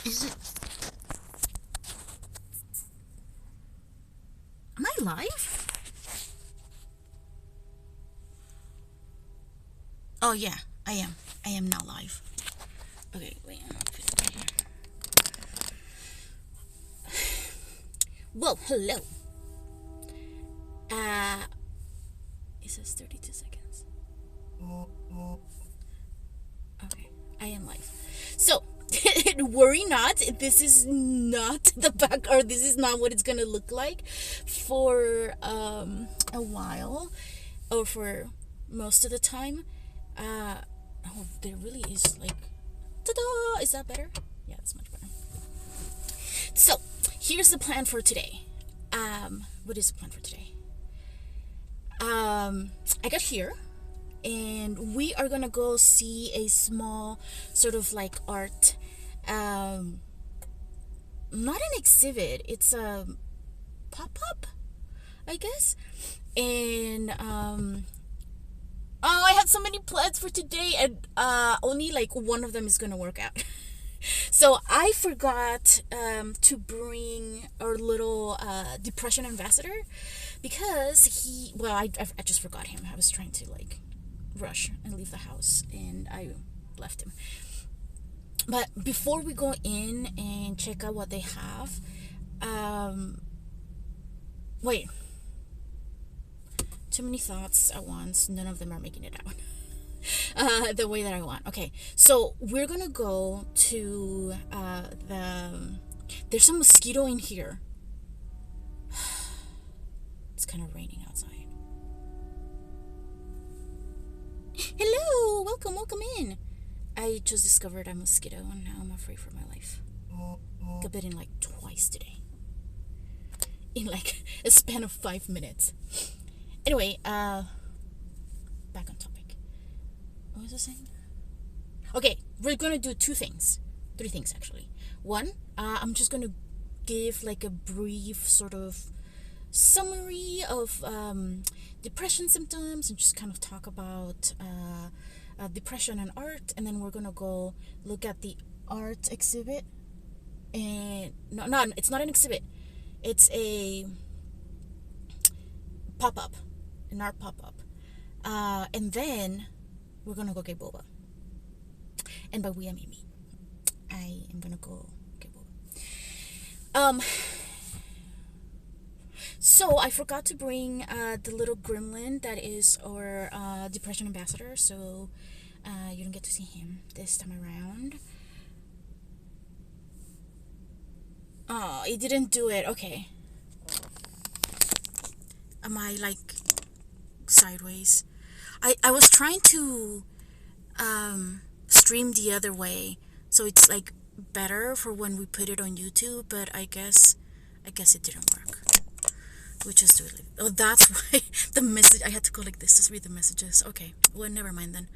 Is it? Am I live? Oh yeah, I am. I am now live. Okay, wait. I'll put it right here. Well, hello. Uh, it says 32 seconds. Okay, I am live. So, worry not. This is not the back, or this is not what it's gonna look like for a while, or for most of the time. Oh, there really is like, ta-da! Is that better? Yeah, that's much better. So, here's the plan for today. What is the plan for today? I got here and we are gonna go see a small sort of like art, um not an exhibit, it's a pop-up, I guess. And oh, I have so many plans for today, and only like one of them is gonna work out. So I forgot to bring our little depression ambassador, because I just forgot him. I was trying to like rush and leave the house, and I left him. But before we go in and check out what they have, um, wait, too many thoughts at once. None of them are making it out the way that I want. Okay, so we're gonna go to the. There's some mosquito in here. It's kind of raining outside. Hello, welcome in. I just discovered a mosquito, and now I'm afraid for my life. Got bitten like twice today, in like a span of 5 minutes. Anyway, back on topic. What was I saying? Okay, we're gonna do three things actually. One, I'm just gonna give like a brief sort of summary of depression symptoms, and just kind of talk about depression and art, and then we're gonna go look at the art exhibit. And no, it's not an exhibit. It's a pop-up, an art pop-up. And then we're gonna go get boba. And by we, I mean me. I am gonna go get boba. So I forgot to bring the little gremlin that is our depression ambassador. So you don't get to see him this time around. Oh, he didn't do it. Okay. Am I like sideways? I was trying to stream the other way, so it's like better for when we put it on YouTube, but I guess it didn't work. We just do it like, oh, that's why the message, I had to go like this to read the messages. Okay, well, never mind then.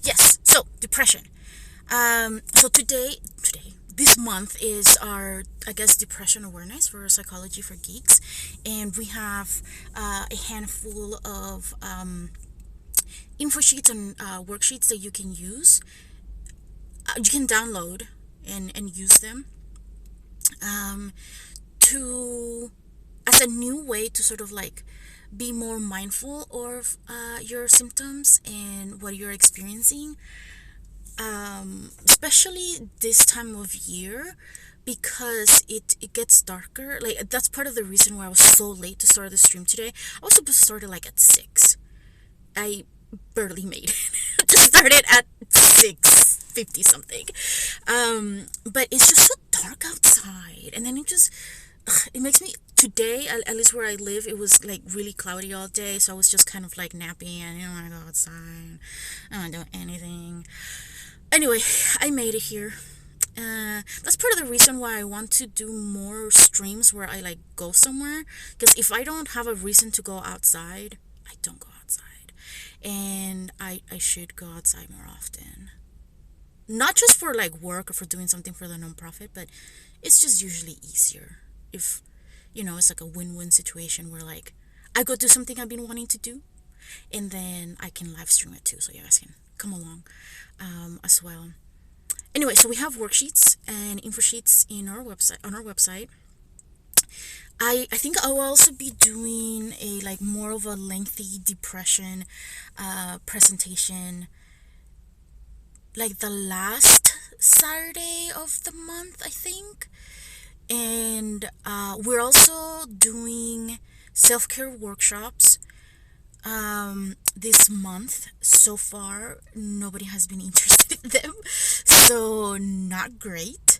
Yes, so depression. So this month is our, I guess, depression awareness for Psychology for Geeks, and we have a handful of info sheets and worksheets that you can use. You can download and use them to as a new way to sort of like be more mindful of your symptoms and what you're experiencing, especially this time of year, because it gets darker. Like, that's part of the reason why I was so late to start the stream today. I was supposed to start it like at 6. I barely made it. Just started at 6:50 something. But it's just so dark outside, and then it makes me, today, at least where I live, it was like really cloudy all day, so I was just kind of like nappy, and I didn't want to go outside. I don't want to do anything. Anyway, I made it here. That's part of the reason why I want to do more streams where I like go somewhere, because if I don't have a reason to go outside, I don't go outside. And I should go outside more often, not just for like work or for doing something for the nonprofit, but it's just usually easier if, it's like a win-win situation where like I go do something I've been wanting to do, and then I can live stream it too, so you guys can come along as well. Anyway, so we have worksheets and info sheets in our website on our website. I think I will also be doing a like more of a lengthy depression presentation like the last Saturday of the month, I think. And we're also doing self-care workshops this month. So far nobody has been interested in them, so not great.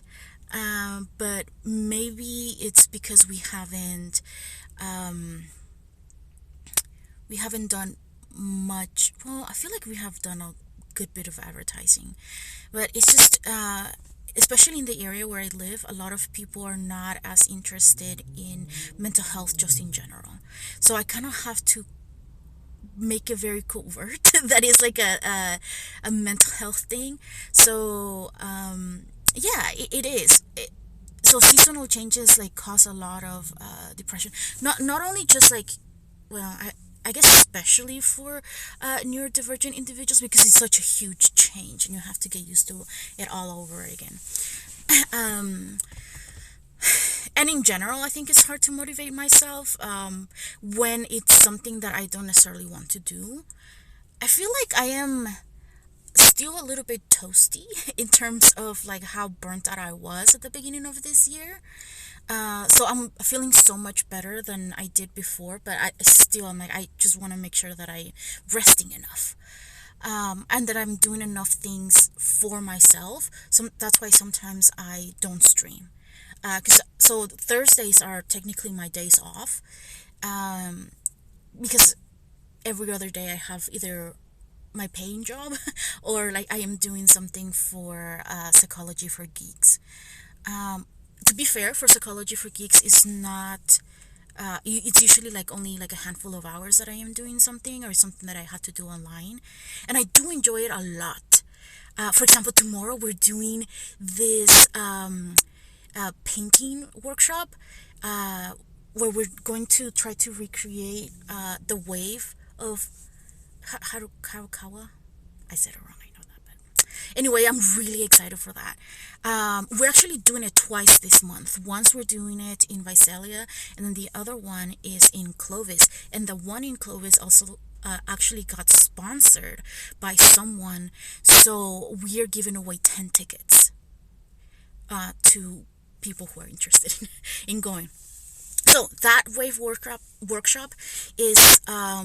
But maybe it's because we haven't done much. Well, I feel like we have done a good bit of advertising, but it's just especially in the area where I live, a lot of people are not as interested in mental health just in general. So I kind of have to make it very covert that is like a mental health thing. So yeah, it is. So seasonal changes like cause a lot of depression. Not only just like, well, I guess especially for neurodivergent individuals because it's such a huge change and you have to get used to it all over again. um, and in general, I think it's hard to motivate myself when it's something that I don't necessarily want to do. I feel like I am still a little bit toasty in terms of like how burnt out I was at the beginning of this year. So I'm feeling so much better than I did before, but I'm like, I just want to make sure that I'm resting enough. And that I'm doing enough things for myself. So that's why sometimes I don't stream. So Thursdays are technically my days off. Because every other day I have either my paying job or like I am doing something for Psychology for Geeks. To be fair, for Psychology for Geeks is not it's usually like only like a handful of hours that I am doing something or something that I have to do online, and I do enjoy it a lot. For example, tomorrow we're doing this painting workshop where we're going to try to recreate the wave of Harukawa. I said it wrong, I know that, but anyway, I'm really excited for that. We're actually doing it twice this month. Once we're doing it in Visalia, and then the other one is in Clovis. And the one in Clovis also actually got sponsored by someone, so we are giving away 10 tickets to people who are interested in going. So that wave workshop is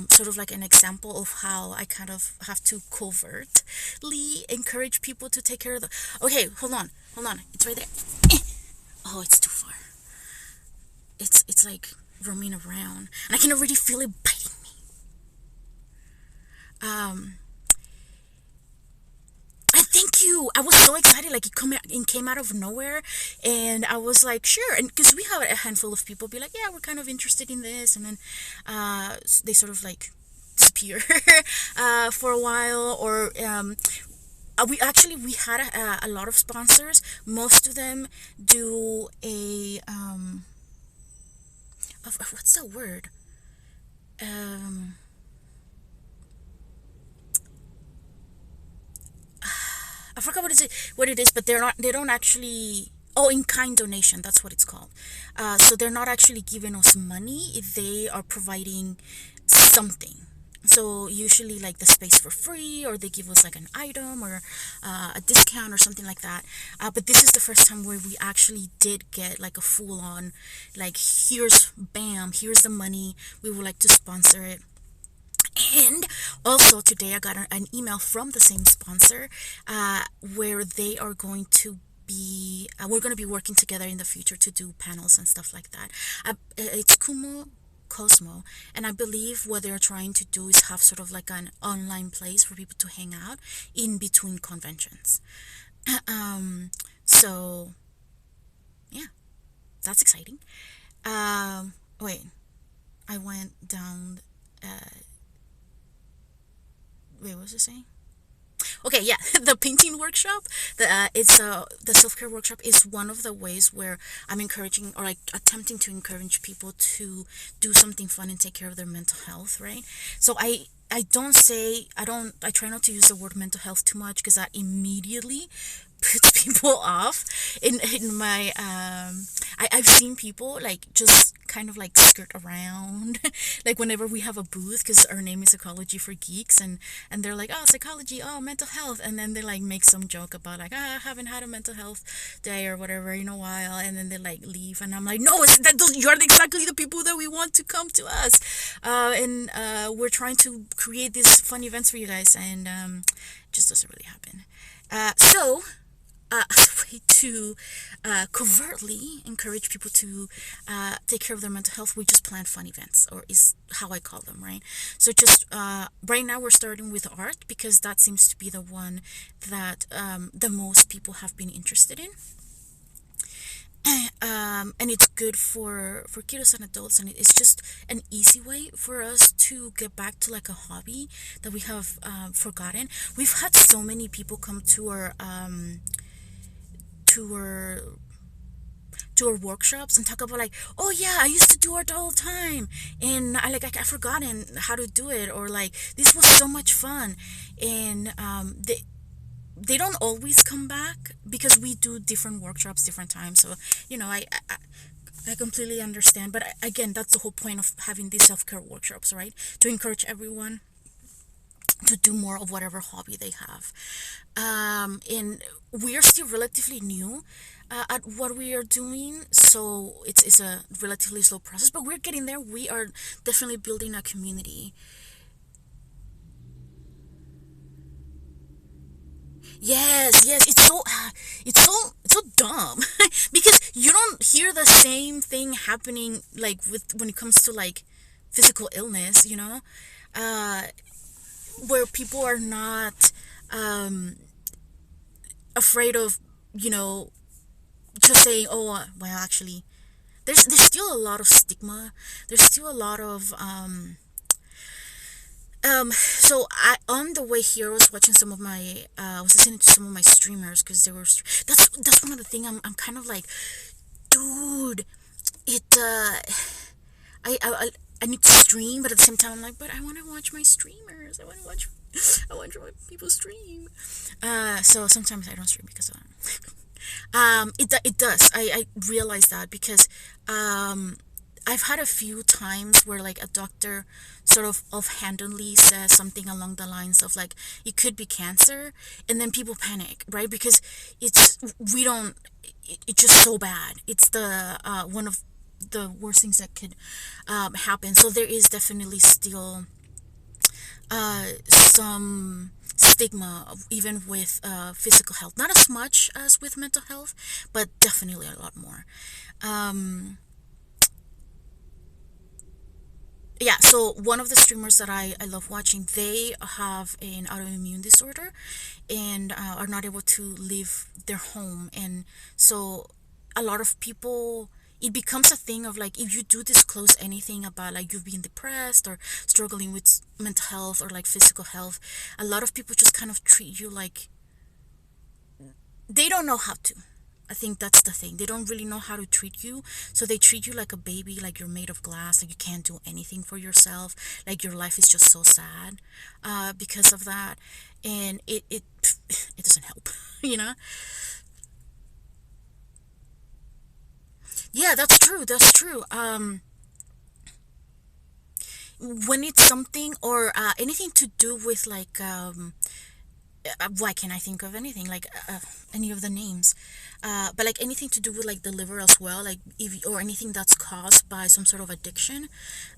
sort of like an example of how I kind of have to covertly encourage people to take care of the. Okay, hold on, it's right there. Oh, it's too far. It's like roaming around, and I can already feel it biting me. I thank you. I was so excited, like it came out of nowhere, and I was like, sure. And because we have a handful of people be like, yeah, we're kind of interested in this, and then they sort of like disappear for a while, or we had a lot of sponsors. Most of them do a what's the word? I forgot what it is, but they don't actually. Oh, in kind donation, that's what it's called. So they're not actually giving us money; they are providing something. So usually like the space for free, or they give us like an item or a discount or something like that. But this is the first time where we actually did get like a full on, like here's the money. We would like to sponsor it. And also today I got an email from the same sponsor where they are going to be we're going to be working together in the future to do panels and stuff like that. It's Kumo Cosmo, and I believe what they're trying to do is have sort of like an online place for people to hang out in between conventions. So yeah, that's exciting. Wait, I went down wait, what was I saying? Okay, yeah, the painting workshop. The self care workshop is one of the ways where I'm encouraging or like attempting to encourage people to do something fun and take care of their mental health, right? So I try not to use the word mental health too much because that immediately puts people off. In my I've seen people like just kind of like skirt around like whenever we have a booth, because our name is Psychology for Geeks, and they're like, oh, psychology, oh, mental health, and then they like make some joke about like, I haven't had a mental health day or whatever in a while, and then they like leave, and I'm like, no, you're exactly the people that we want to come to us, and we're trying to create these fun events for you guys, and it just doesn't really happen. So as a way to covertly encourage people to take care of their mental health, we just plan fun events, or is how I call them, right? So just right now we're starting with art because that seems to be the one that the most people have been interested in. And it's good for kiddos and adults, and it's just an easy way for us to get back to like a hobby that we have forgotten. We've had so many people come to our to our workshops and talk about like, oh yeah, I used to do art all the time, and I forgotten how to do it, or like this was so much fun, and they don't always come back because we do different workshops different times, so I completely understand, but again, that's the whole point of having these self-care workshops, right? To encourage everyone to do more of whatever hobby they have. And we are still relatively new at what we are doing, so it's a relatively slow process, but we're getting there. We are definitely building a community. Yes, it's so dumb because you don't hear the same thing happening like with when it comes to like physical illness, uh, where people are not afraid of, you know, just saying, oh, well, actually, there's still a lot of stigma. There's still a lot of so on the way here, I was watching some of my, I was listening to some of my streamers because they were, that's one of the thing I'm kind of like, dude, it, I need to stream, but at the same time, I'm like, but I want to watch my streamers. I want to watch people stream. So sometimes I don't stream because of that. It does. I realize that because I've had a few times where like a doctor sort of offhandedly says something along the lines of like it could be cancer, and then people panic, right? Because we don't it's just so bad. It's the one of the worst things that could happen. So there is definitely still some stigma even with physical health, not as much as with mental health, but definitely a lot more. Yeah, so one of the streamers that I love watching, they have an autoimmune disorder and are not able to leave their home, and so a lot of people, it becomes a thing of like if you do disclose anything about like you've been depressed or struggling with mental health or like physical health, a lot of people just kind of treat you like they don't know how to. I think that's the thing. They don't really know how to treat you. So they treat you like a baby, like you're made of glass, like you can't do anything for yourself, like your life is just so sad because of that. And it doesn't help, you know? Yeah, that's true. That's true. When it's something or anything to do with like why can't I think of anything like any of the names, but like anything to do with like the liver as well, like if or anything that's caused by some sort of addiction,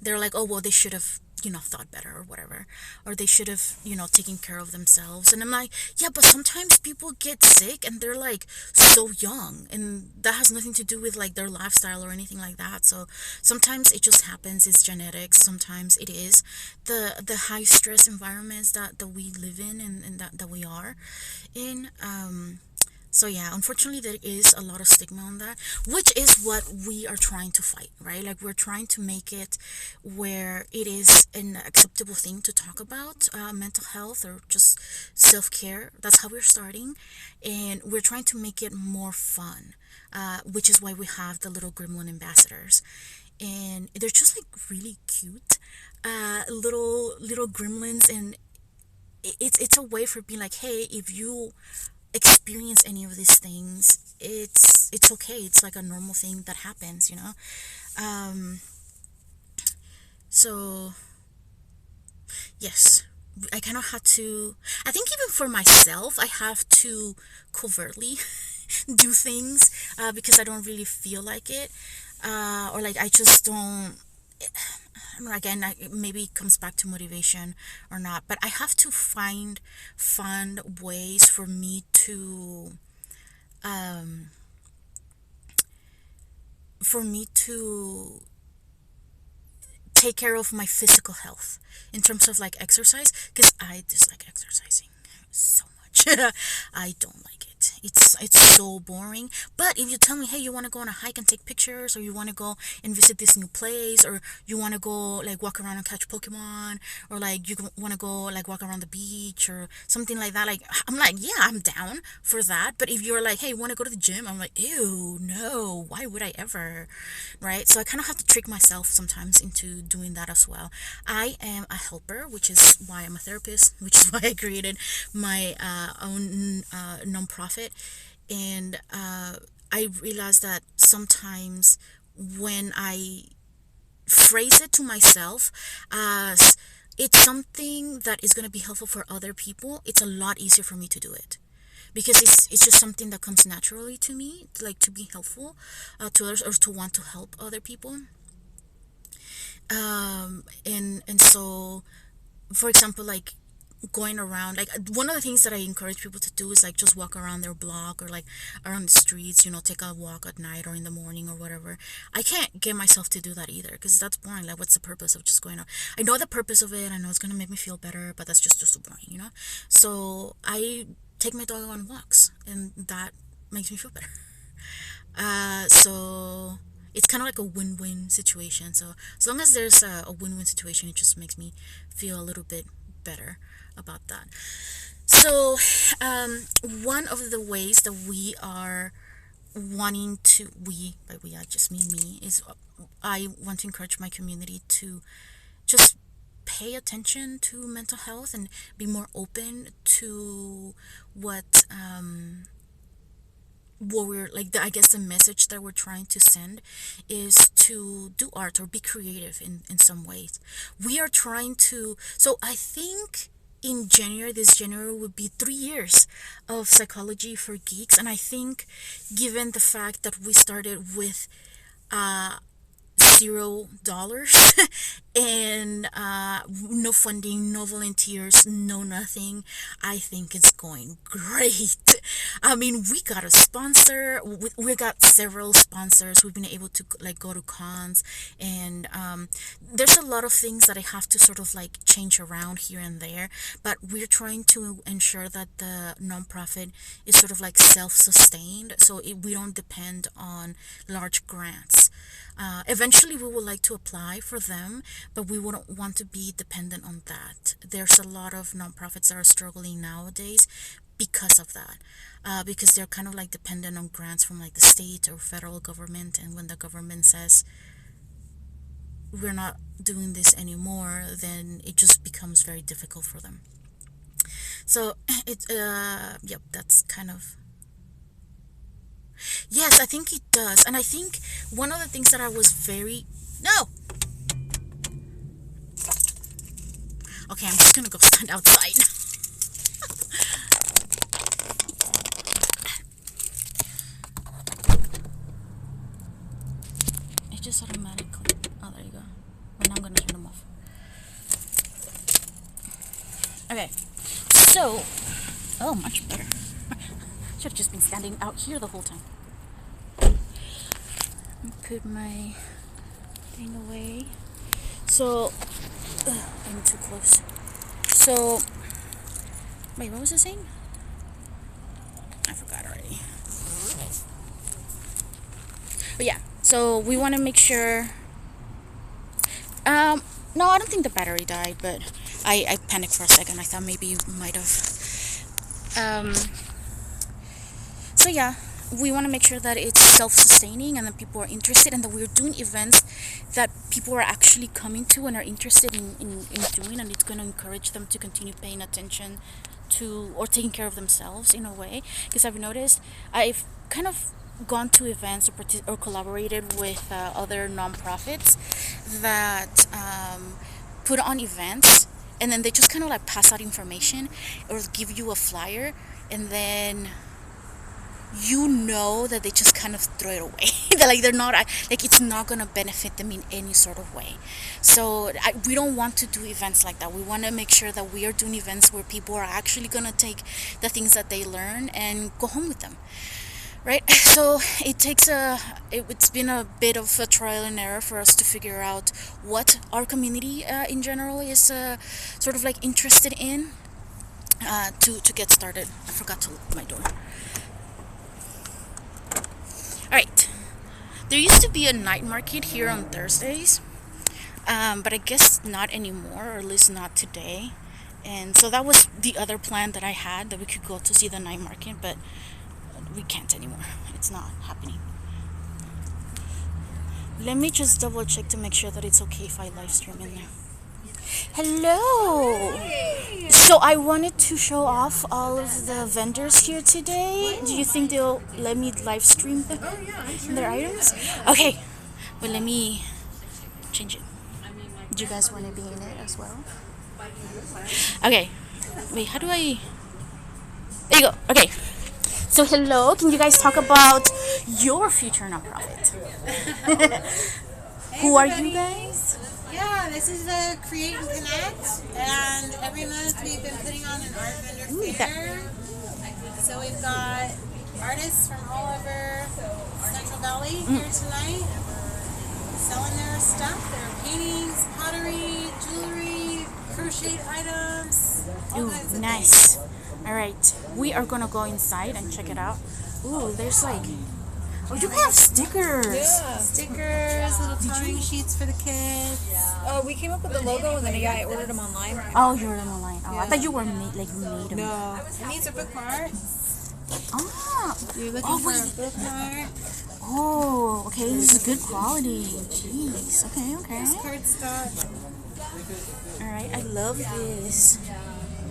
they're like, oh well, they should have, thought better or whatever, or they should have, taken care of themselves. And I'm like, yeah, but sometimes people get sick and they're like so young, and that has nothing to do with like their lifestyle or anything like that. So sometimes it just happens. It's genetics. Sometimes it is the high stress environments that we live in, and that we are in. So yeah, unfortunately there is a lot of stigma on that, which is what we are trying to fight, right? Like we're trying to make it where it is an acceptable thing to talk about mental health or just self-care. That's how we're starting, and we're trying to make it more fun, which is why we have the little gremlin ambassadors. and they're just like really cute, little gremlins, and it's a way for being like, hey, if you experience any of these things, it's okay. It's like a normal thing that happens, um so yes, I kind of had to. I think even for myself, I have to covertly do things, because I don't really feel like it, or like I just don't. Again, maybe it comes back to motivation or not, but I have to find ways um, for me to take care of my physical health in terms of like exercise, because I dislike exercising so much. I don't like it. It's so boring. But if you tell me, hey, you want to go on a hike and take pictures, or you want to go and visit this new place, or you want to go like walk around and catch Pokemon, or like you want to go like walk around the beach or something like that, like I'm like, yeah, I'm down for that. But if you're like, hey, you want to go to the gym, I'm like, ew, no, why would I ever? Right? So I kind of have to trick myself sometimes into doing that as well. I am a helper, which is why I'm a therapist, which is why I created my own nonprofit. And I realized that sometimes when I phrase it to myself as it's something that is going to be helpful for other people, it's a lot easier for me to do it, because it's just something that comes naturally to me, like to be helpful to others, or to want to help other people. And so, for example, like going around, like one of the things that I encourage people to do is like just walk around their block, or like around the streets, take a walk at night or in the morning or whatever. I can't get myself to do that either, because that's boring. Like, what's the purpose of just going out? I know the purpose of it, I know it's gonna make me feel better, but that's just so boring. So I take my dog on walks, and that makes me feel better. So it's kind of like a win-win situation. So as long as there's a win-win situation, it just makes me feel a little bit better about that. So one of the ways that we are wanting to, by we I just mean me, is I want to encourage my community to just pay attention to mental health and be more open to what we're like, I guess the message that we're trying to send is to do art or be creative in some ways. We are trying to, so I think in January, this January would be 3 years of Psychology for Geeks. And I think, given the fact that we started with $0 and no funding, no volunteers, no nothing, I think it's going great. I mean, we got a sponsor, we got several sponsors, we've been able to like go to cons, and there's a lot of things that I have to sort of like change around here and there, but we're trying to ensure that the nonprofit is sort of like self-sustained, so we don't depend on large grants. Eventually, we would like to apply for them, but we wouldn't want to be dependent on that. There's a lot of nonprofits that are struggling nowadays because of that, because they're kind of like dependent on grants from like the state or federal government, and when the government says we're not doing this anymore, then it just becomes very difficult for them. So yep, that's kind of. Yes, I think it does. And I think one of the things that I was very. No! Okay, I'm just gonna go stand outside. It just automatically. Oh, there you go. Well, now I'm gonna turn them off. Okay, so. Oh, much better. Should have just been standing out here the whole time. Put my thing away. So, I'm too close. So, wait, what was I saying? I forgot already. But yeah, so we want to make sure. No, I don't think the battery died, but I panicked for a second. I thought maybe you might have. So yeah, we want to make sure that it's self-sustaining and that people are interested, and that we're doing events that people are actually coming to and are interested in doing, and it's going to encourage them to continue paying attention to or taking care of themselves in a way. Because I've noticed I've kind of gone to events or collaborated with other nonprofits that put on events, and then they just kind of like pass out information or give you a flyer, and then you know that they just kind of throw it away. They're not like, it's not gonna benefit them in any sort of way. So we don't want to do events like that. We want to make sure that we are doing events where people are actually gonna take the things that they learn and go home with them, right? So it's been a bit of a trial and error for us to figure out what our community in general is sort of like interested in to get started. I forgot to lock my door. All right, there used to be a night market here on Thursdays, but I guess not anymore, or at least not today. And so that was the other plan that I had, that we could go to see the night market, but we can't anymore. It's not happening. Let me just double check to make sure that it's okay if I live stream in there. Hello! Hey. So I wanted to show off all of the vendors here today. Do you think they'll let me live stream their items? Okay, well, let me change it. Do you guys want to be in it as well? Okay, wait, how do I... There you go, okay. So hello, can you guys talk about your future nonprofit? Who are you guys? Yeah, this is the Create and Connect, and every month we've been putting on an art vendor fair. So we've got artists from all over Central Valley here tonight, selling their stuff, their paintings, pottery, jewelry, crocheted items, all kinds of Nice. All right, we are gonna go inside and check it out. Ooh, there's like... Oh, you have stickers. Yeah. Stickers, little coloring sheets for the kids. We came up with the logo, and then I ordered them online. Oh, you ordered them online. Oh, I thought you were made them. No. And these are bookmarks. Ah. You're looking for a bookmark. Oh, okay. This is good quality. Jeez. Okay. Cardstock. All right. I love this.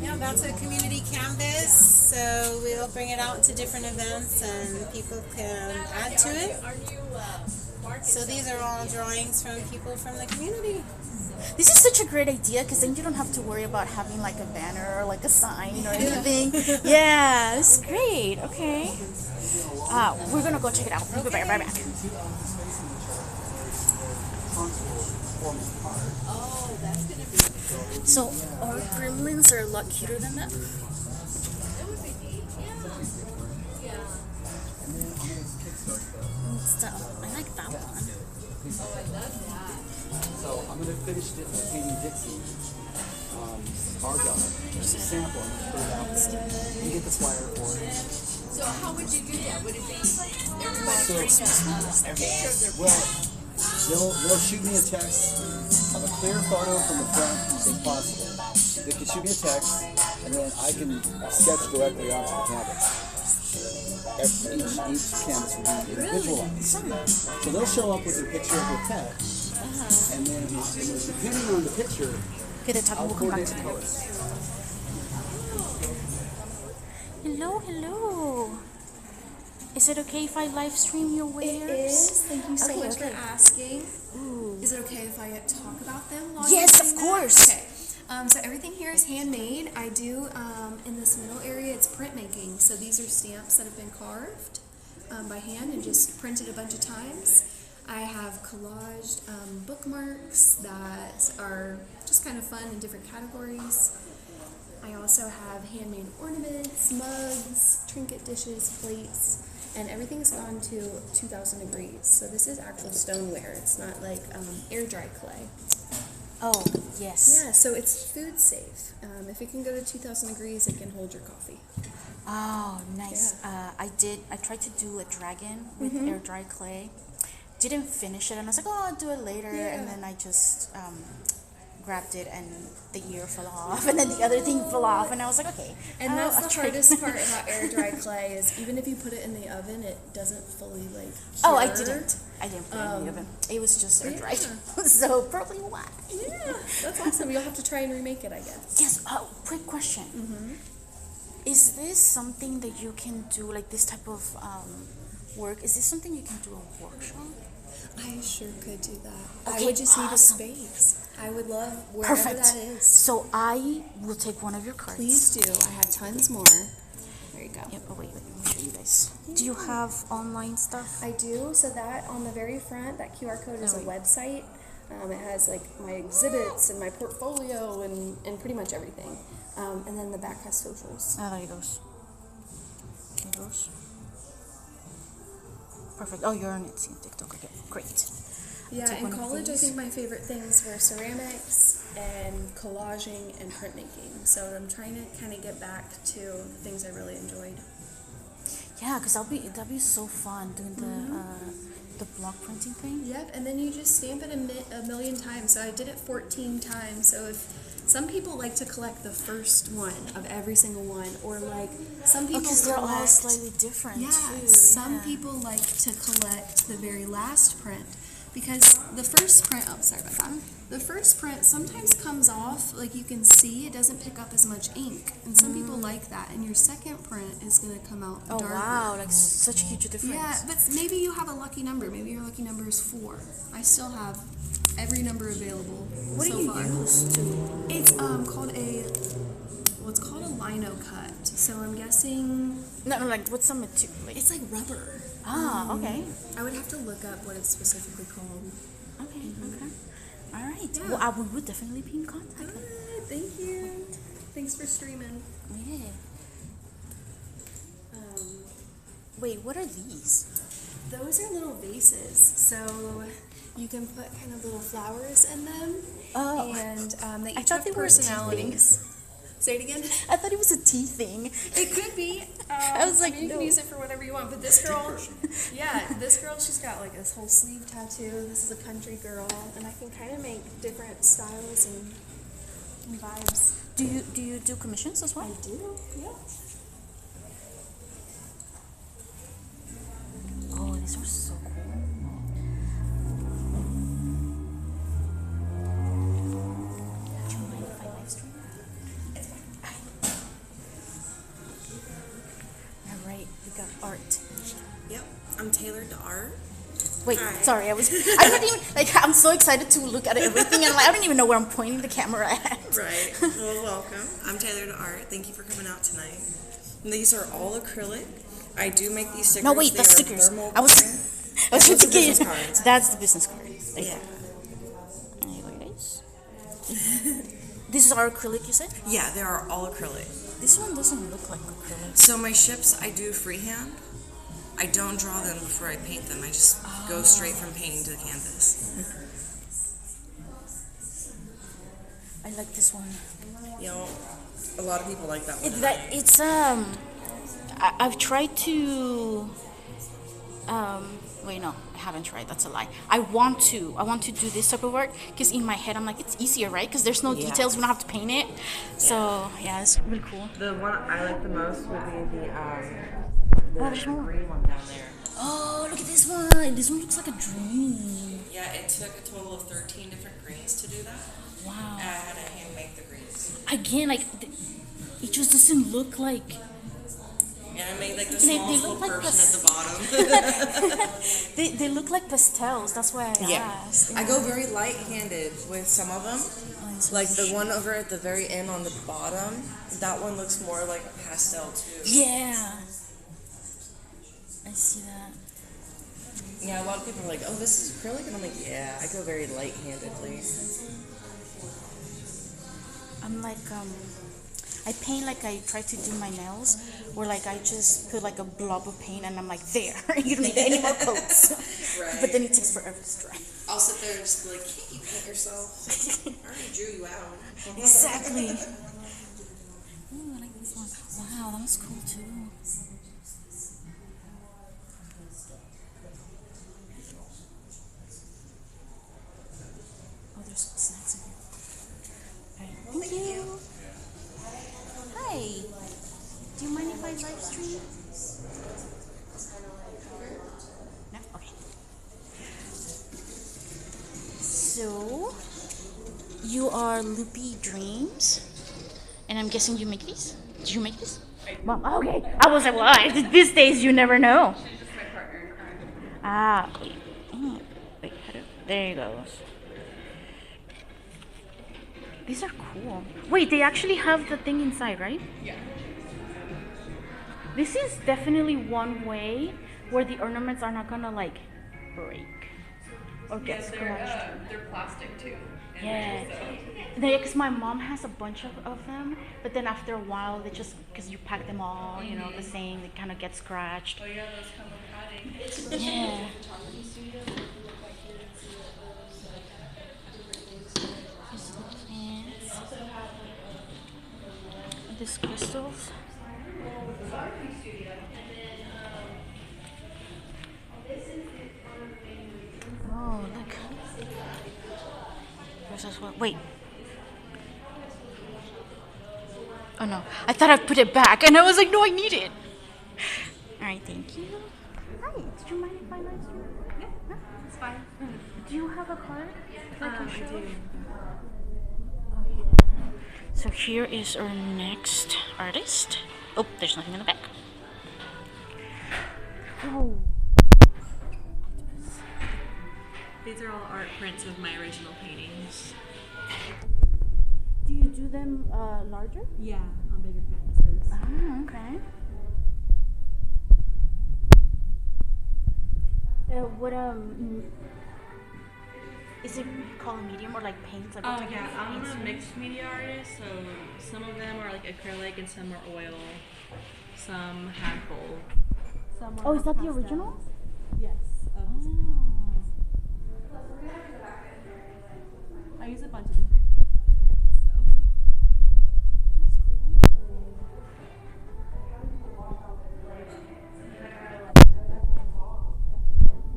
Yeah, that's a community canvas, so we'll bring it out to different events and people can add to it. So these are all drawings from people from the community. This is such a great idea, because then you don't have to worry about having like a banner or like a sign or anything. Yeah, it's great. Okay. We're gonna go check it out. We'll be right back. So our gremlins are a lot cuter than that. I like that one. So I'm going to finish painting Dixie. Our dog. Just a sample. I'm going to put it out. You get the flyer for it. So how would you do that? Would it be Well, they'll shoot me a text of a clear photo from the front if possible. They can shoot me a text, and then I can sketch directly onto the canvas. Each canvas will be individualized. So they'll show up with a picture of the text, and then depending on the picture, Okay, the top I'll will come back coordinate to the that. colors. Hello. Is it okay if I live stream your wares? It is. Thank you so Okay, much okay. for asking. Is it okay if I talk about them? While Yes, you're of doing that? course. Okay. So everything here is handmade. I do, in this middle area, it's printmaking. So these are stamps that have been carved by hand and just printed a bunch of times. I have collaged bookmarks that are just kind of fun in different categories. I also have handmade ornaments, mugs, trinket dishes, plates, and everything's gone to 2,000 degrees. So this is actual stoneware. It's not like air dry clay. Oh, yes. Yeah, so it's food safe. If it can go to 2,000 degrees, it can hold your coffee. Oh, nice. I tried to do a dragon with air dry clay. Didn't finish it, and I was like, oh, I'll do it later. Yeah. And then I just grabbed it and the ear fell off, and then the other thing fell off, and I was like, okay. And I'll that's the try. hardest part about air dry clay is even if you put it in the oven, it doesn't fully like. Oh, I cure. didn't. I didn't put it in the oven. It was just air dried. yeah. So probably why. Yeah, that's awesome. You'll have to try and remake it, I guess. Yes. Quick question. Is this something that you can do, like this type of work? Is this something you can do a workshop? I sure could do that. Okay, I would just need a awesome. space. I would love wherever Perfect. that is. So I will take one of your cards. Please do. I have tons more. There you go. Yep. Oh wait, let me show you guys. Do you have online stuff? I do. So that on the very front, that QR code is a Oh, wait. website. It has like my exhibits and my portfolio and pretty much everything. And then the back has socials. Ah, there it goes. There it goes. Perfect. Oh, you're on Etsy and TikTok. Okay, great. Yeah, Take in one of college, I these. think my favorite things were ceramics and collaging and printmaking. So I'm trying to kind of get back to things I really enjoyed. Yeah, because that'd be so fun doing the block printing thing. Yep, and then you just stamp it a million times. So I did it 14 times. So if some people like to collect the first one of every single one, or like some people Because they're all collect- slightly different Yeah, too. some yeah. people like to collect the very last print because the first print, oh, sorry about that. The first print sometimes comes off, like you can see, it doesn't pick up as much ink. And some people like that. And your second print is going to come out Oh darker. wow, like such a huge difference. Yeah, but maybe you have a lucky number. Maybe your lucky number is 4. I still have every number available What so do you far. use to? It's called it's called a lino cut. So I'm guessing No, like what's some material? Like, it's like rubber. ah, okay, I would have to look up what it's specifically called. okay, okay. All right. Yeah. Well, I would definitely be in contact. Good, thank you. Thanks for streaming. Yeah. Um, Wait, what are these? those are little vases, so you can put kind of little flowers in them. Oh. And they I each thought have they were tea personalities. Say it again. I thought it was a tea thing. It could be. I was like, you no. can use it for whatever you want. But this girl, yeah, this girl, she's got like this whole sleeve tattoo. This is a country girl, and I can kind of make different styles and vibes. Do you do commissions as well? I do. Yeah. Oh, these are so cool. Do you mind if I live stream? All right, we got art. Yep, I'm tailored to art. Wait, Hi. sorry, I don't even, like, I'm so excited to look at everything, and like, I don't even know where I'm pointing the camera at. Right. Well, welcome. I'm tailored to art. Thank you for coming out tonight. And these are all acrylic. I do make these stickers. No, wait, They the are stickers. thermal I was print. thinking, Those are business cards. that's the business card. Yeah. Anyways. This is our acrylic, you said? Yeah, they are all acrylic. This one doesn't look like acrylic. So my ships, I do freehand. I don't draw them before I paint them. I just go straight from painting to the canvas. I like this one. You know, a lot of people like that one. It's I've tried to wait, no, I haven't tried. That's a lie. I want to do this type of work because in my head I'm like, it's easier, right? Because there's no details. We don't have to paint it. So yeah, it's really cool. The one I like the most would be the there's more. green one down there. Oh, look at this one. This one looks like a dream. Yeah, it took a total of 13 different greens to do that. Wow. And I had to hand make the greens. Again, like it just doesn't look like. Yeah, I made like the They small look little like person at the bottom. They look like pastels. That's why I asked. I go very light-handed with some of them. Oh, Like the one over at the very end on the bottom, that one looks more like a pastel too. Yeah. I see that. Yeah, a lot of people are like, oh, this is acrylic? And I'm like, yeah, I go very light-handedly. I'm like, I paint like I try to do my nails, where like I just put like a blob of paint and I'm like, there, you don't need any more coats. Right. But then it takes forever to dry. I'll sit there and just be like, can't you paint yourself? I already drew you out. Exactly. Ooh, I like this one. Wow, that was cool too. Oh, there's some snacks in here. So, you are Loopy Dreams, and I'm guessing you make these? Did you make this? Mom, okay. I was like, well, these days you never know. Ah, wait. Wait, there you go. These are cool. Wait, they actually have the thing inside, right? Yeah. This is definitely one way where the ornaments are not gonna like break or get scratched. They're plastic too. Yeah, because my mom has a bunch of them, but then after a while, they just, because you pack them all, you know, the same, they kind of get scratched. Oh yeah, those come with padding. Yeah. Here's the plants. These crystals. Oh, look. There's this one. Wait. Oh no. I thought I put it back and I was like, no, I need it. Alright, thank you. Hi, did you mind if I live stream? Yeah, no, it's fine. Do you have a card? I do. So here is our next artist. Oh, there's nothing in the back. Oh. These are all art prints of my original paintings. Do you do them larger? Yeah, on bigger canvases. Oh, okay. What is it called medium or like paints? Like Oh yeah, I'm a mixed media artist, so some of them are like acrylic and some are oil, some have gold. Some are is that the pastel. original? Yes. Oh. I use a bunch of different kinds of materials, so. That's cool.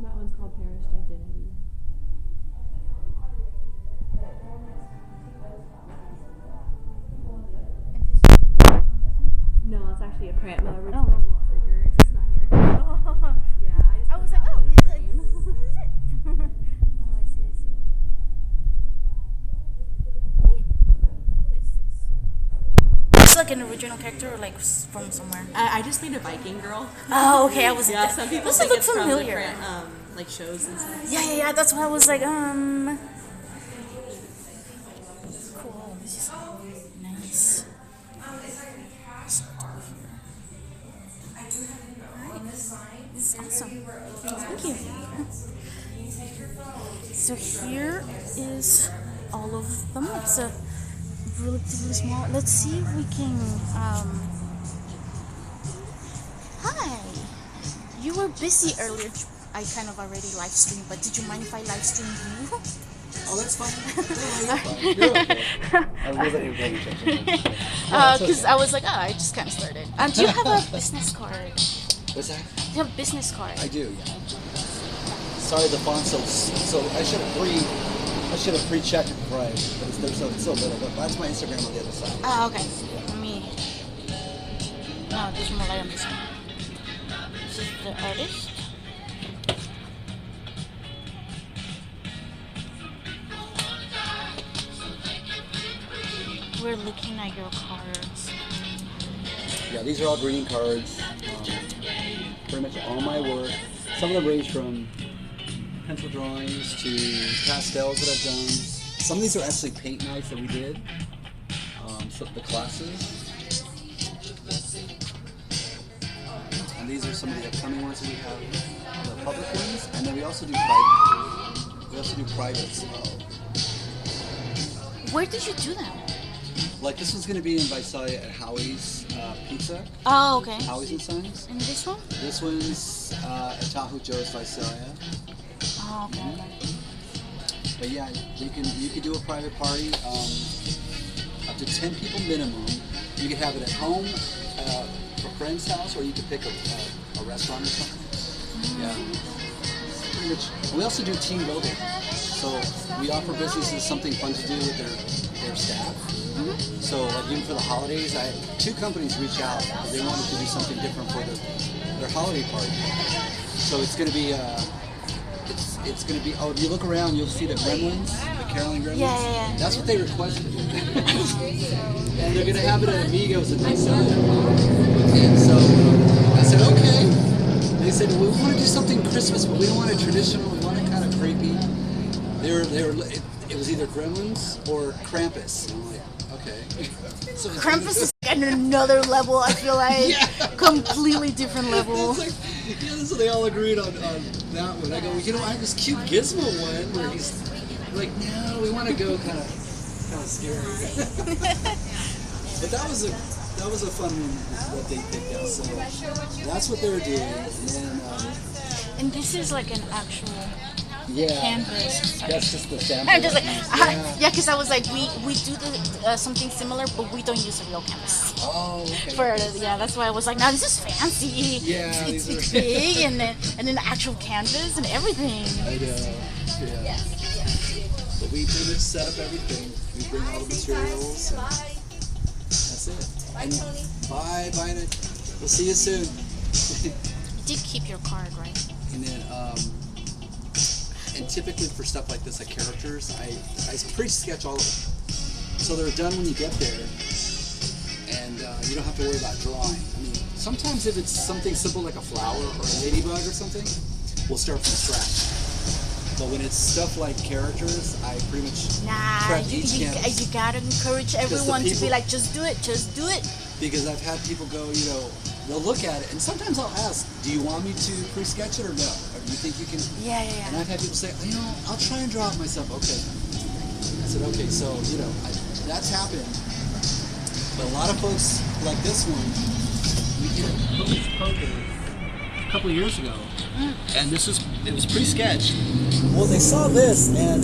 That one's called Perished Identity. And this is your No, it's actually a print. My original's a lot bigger. It's just not here. Oh. Yeah, I just. I was put like, that oh, one in this the is frame. it. Oh, I see, I see. Wait, who is this? It's like an original character or like from somewhere? I just made a Viking girl. Oh, okay, I was Yeah, some people Does it think look it's from familiar? different like shows and stuff. Yeah, that's why I was like, Cool, this is nice. This is awesome. Thank you. So here is all of them. It's a relatively small. Let's see if we can. Hi. You were busy earlier. I kind of already live streamed, but did you mind if I live stream you? Oh, that's fine. No, you're okay. I wasn't even paying attention. Because I was like, I just kind of started. Do you have a business card? What's that? Do you have a business card? I do, yeah. Sorry, the font's so I should have pre-checked it before but it's so little. But that's my Instagram on the other side. Oh, okay. Let me. No, there's more light on this one. This is the artist. We're looking at your cards. Yeah, these are all greeting cards. Pretty much all my work. Some of them range from pencil drawings to pastels that I've done. Some of these are actually paint nights that we did. So the classes. And these are some of the upcoming ones that we have. The public ones, and then we also do private. We also do privates. Where did you do them? Like this one's going to be in Visalia at Howie's Pizza. Oh, okay. Howie's and Sons. And this one? This one's at Tahoe Joe's Visalia. Oh, okay. But yeah, you can do a private party, up to 10 people minimum. You can have it at home, a friend's house, or you can pick a restaurant or something. Yeah. Pretty much. We also do team building. So we offer businesses something fun to do with their staff. So like even for the holidays, I had 2 companies reach out. They wanted to do something different for their holiday party. So it's going to be it's going to be. Oh, if you look around, you'll see the Gremlins, the Caroline Gremlins. Yeah. That's what they requested. And they're going to have it at Amigos in December. And so I said, okay. They said, well, we want to do something Christmas, but we don't want it traditional. We want it kind of creepy. It was either Gremlins or Krampus. And I'm like, okay. So Krampus is at another level. I feel like completely different level. It's like, so they all agreed on that one. I go, you know, I have this cute Gizmo one where he's like, no, we want to go kind of scary. But that was a fun one that they picked out. So that's what they were doing, and then And this is like an actual canvas. That's just the sample. I'm just like, because I was like, we do something similar, but we don't use a real canvas. Oh, okay. That's why I was like, no, this is fancy. Yeah, it's big, and then the actual canvas and everything. I know. Yeah. But we pretty much set up everything. We bring all the materials, and that's it. And bye, Nick. We'll see you soon. You did keep your card, right? And then, and typically for stuff like this, like characters, I pre-sketch all of them. So they're done when you get there, and you don't have to worry about drawing. I mean, sometimes if it's something simple like a flower or a ladybug or something, we'll start from scratch. But when it's stuff like characters, I pretty much prep each canvas. You gotta encourage everyone to be like, just do it. Because I've had people go, you know, they'll look at it, and sometimes I'll ask, do you want me to pre-sketch it or no? Or do you think you can? Yeah. And I've had people say, you know, I'll try and draw it myself. Okay. I said, okay, so, you know, that's happened. But a lot of folks like this one, we did Hocus Pocus a couple of years ago, and it was pre-sketched. Well, they saw this, and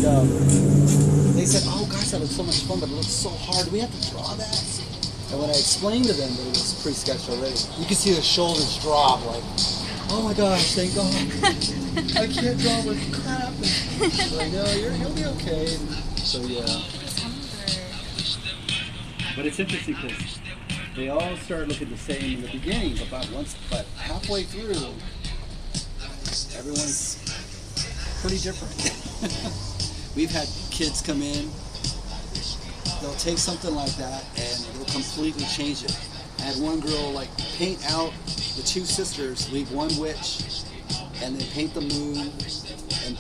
they said, oh gosh, that looks so much fun, but it looks so hard. Do we have to draw that? And when I explained to them that it was pre-sketched already, you could see the shoulders drop, like, oh my gosh, thank God. I can't draw with crap. And like, no, you'll be okay. And so, yeah. But it's interesting because they all start looking the same in the beginning, but halfway through, everyone's pretty different. We've had kids come in, they'll take something like that and they'll completely change it. I had one girl like paint out the two sisters, leave one witch, and then paint the moon and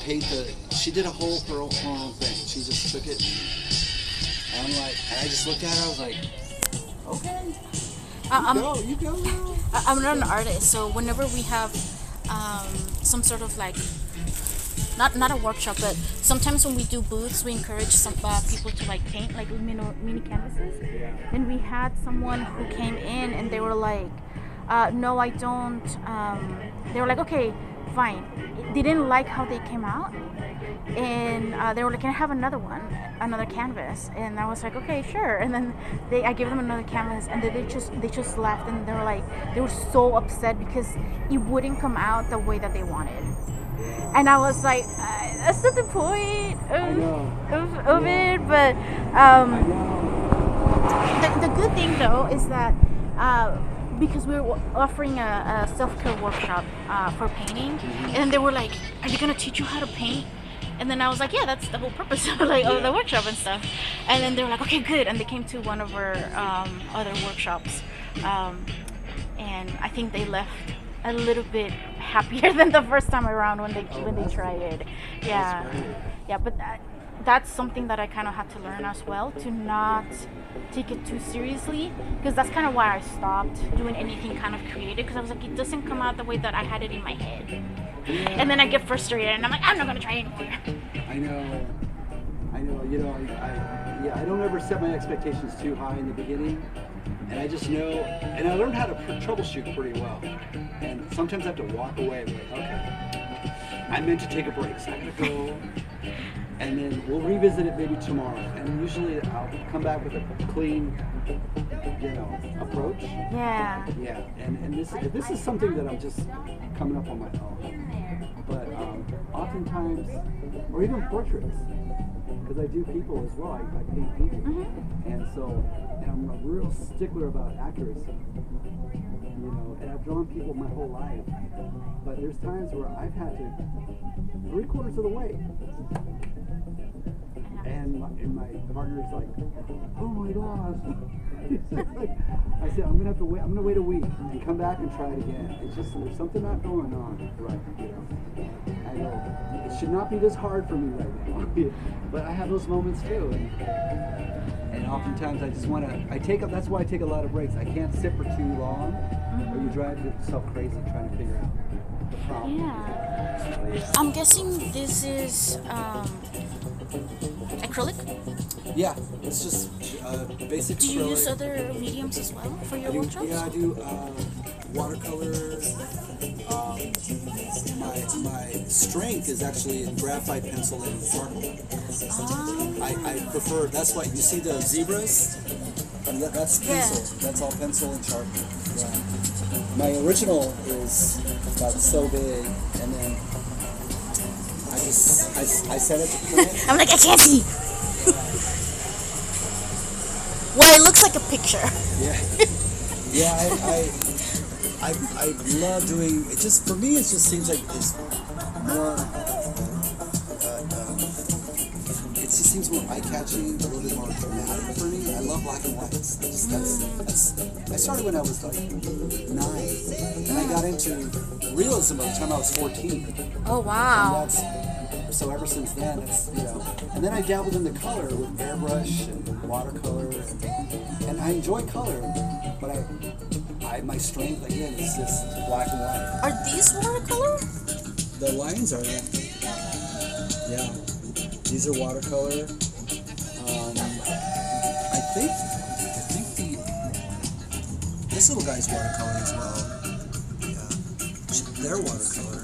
she did her own thing. She just took it, and I just looked at her, I was like, okay, you go now. I'm not an artist, so whenever we have some sort of like, not a workshop, but sometimes when we do booths, we encourage some people to like paint like mini canvases. And we had someone who came in and they were like, no, I don't. They were like, okay, fine. They didn't like how they came out, and they were like, can I have another canvas? And I was like, okay, sure. And then I gave them another canvas, and they just left, and they were so upset because it wouldn't come out the way that they wanted. And I was like, that's not the point of it. But the good thing though is that because we were offering a self-care workshop for painting, and they were like, are they gonna teach you how to paint? And then I was like, yeah, that's the whole purpose of the workshop and stuff. And then they were like, okay, good. And they came to one of our other workshops, and I think they left a little bit happier than the first time around when they tried it. Yeah, but that's something that I kind of had to learn as well, to not take it too seriously, because that's kind of why I stopped doing anything kind of creative, because I was like, it doesn't come out the way that I had it in my head. And then I get frustrated and I'm like, I'm not gonna try anymore. I know. You know, I don't ever set my expectations too high in the beginning, and I just know, and I learned how to troubleshoot pretty well. And sometimes I have to walk away and be like, okay, I meant to take a break, so I'm gonna go, and then we'll revisit it maybe tomorrow. And usually I'll come back with a clean, approach. Yeah. Yeah, and this is something that I'm just coming up on my own. But oftentimes, or even portraits, because I do people as well. I paint people, and I'm a real stickler about accuracy. And I've drawn people my whole life, but there's times where I've had to 3/4 of the way. And the partner's like, oh my gosh. I said, I'm gonna have to wait. I'm gonna wait a week and come back and try it again. It's just there's something not going on right. I know it should not be this hard for me right now, but I have those moments too. And oftentimes I just want to. That's why I take a lot of breaks. I can't sit for too long, or you drive yourself crazy trying to figure out the problem. Yeah. I'm guessing this is acrylic. Yeah, it's just basic Do you acrylic. use other mediums as well for your workshops? Yeah, I do watercolor. My strength is actually in graphite pencil and charcoal. I prefer. That's why you see the zebras. That's pencil. That's all pencil and charcoal. Yeah. My original is about so big, and then I set it to print. I'm like, I can't see. Well, it looks like a picture. Yeah, I love doing it. Just for me, it just seems like it's more. It just seems more eye-catching, a little bit more dramatic for me. I love black and white. I started when I was like 9, and I got into realism by the time I was 14. Oh wow. And so ever since then, and then I dabbled into color with airbrush and watercolor, and I enjoy color, but my strength again is just black and white. Are these watercolor? The lines are, yeah. These are watercolor. I think this little guy's watercolor as well. Yeah, they're watercolor.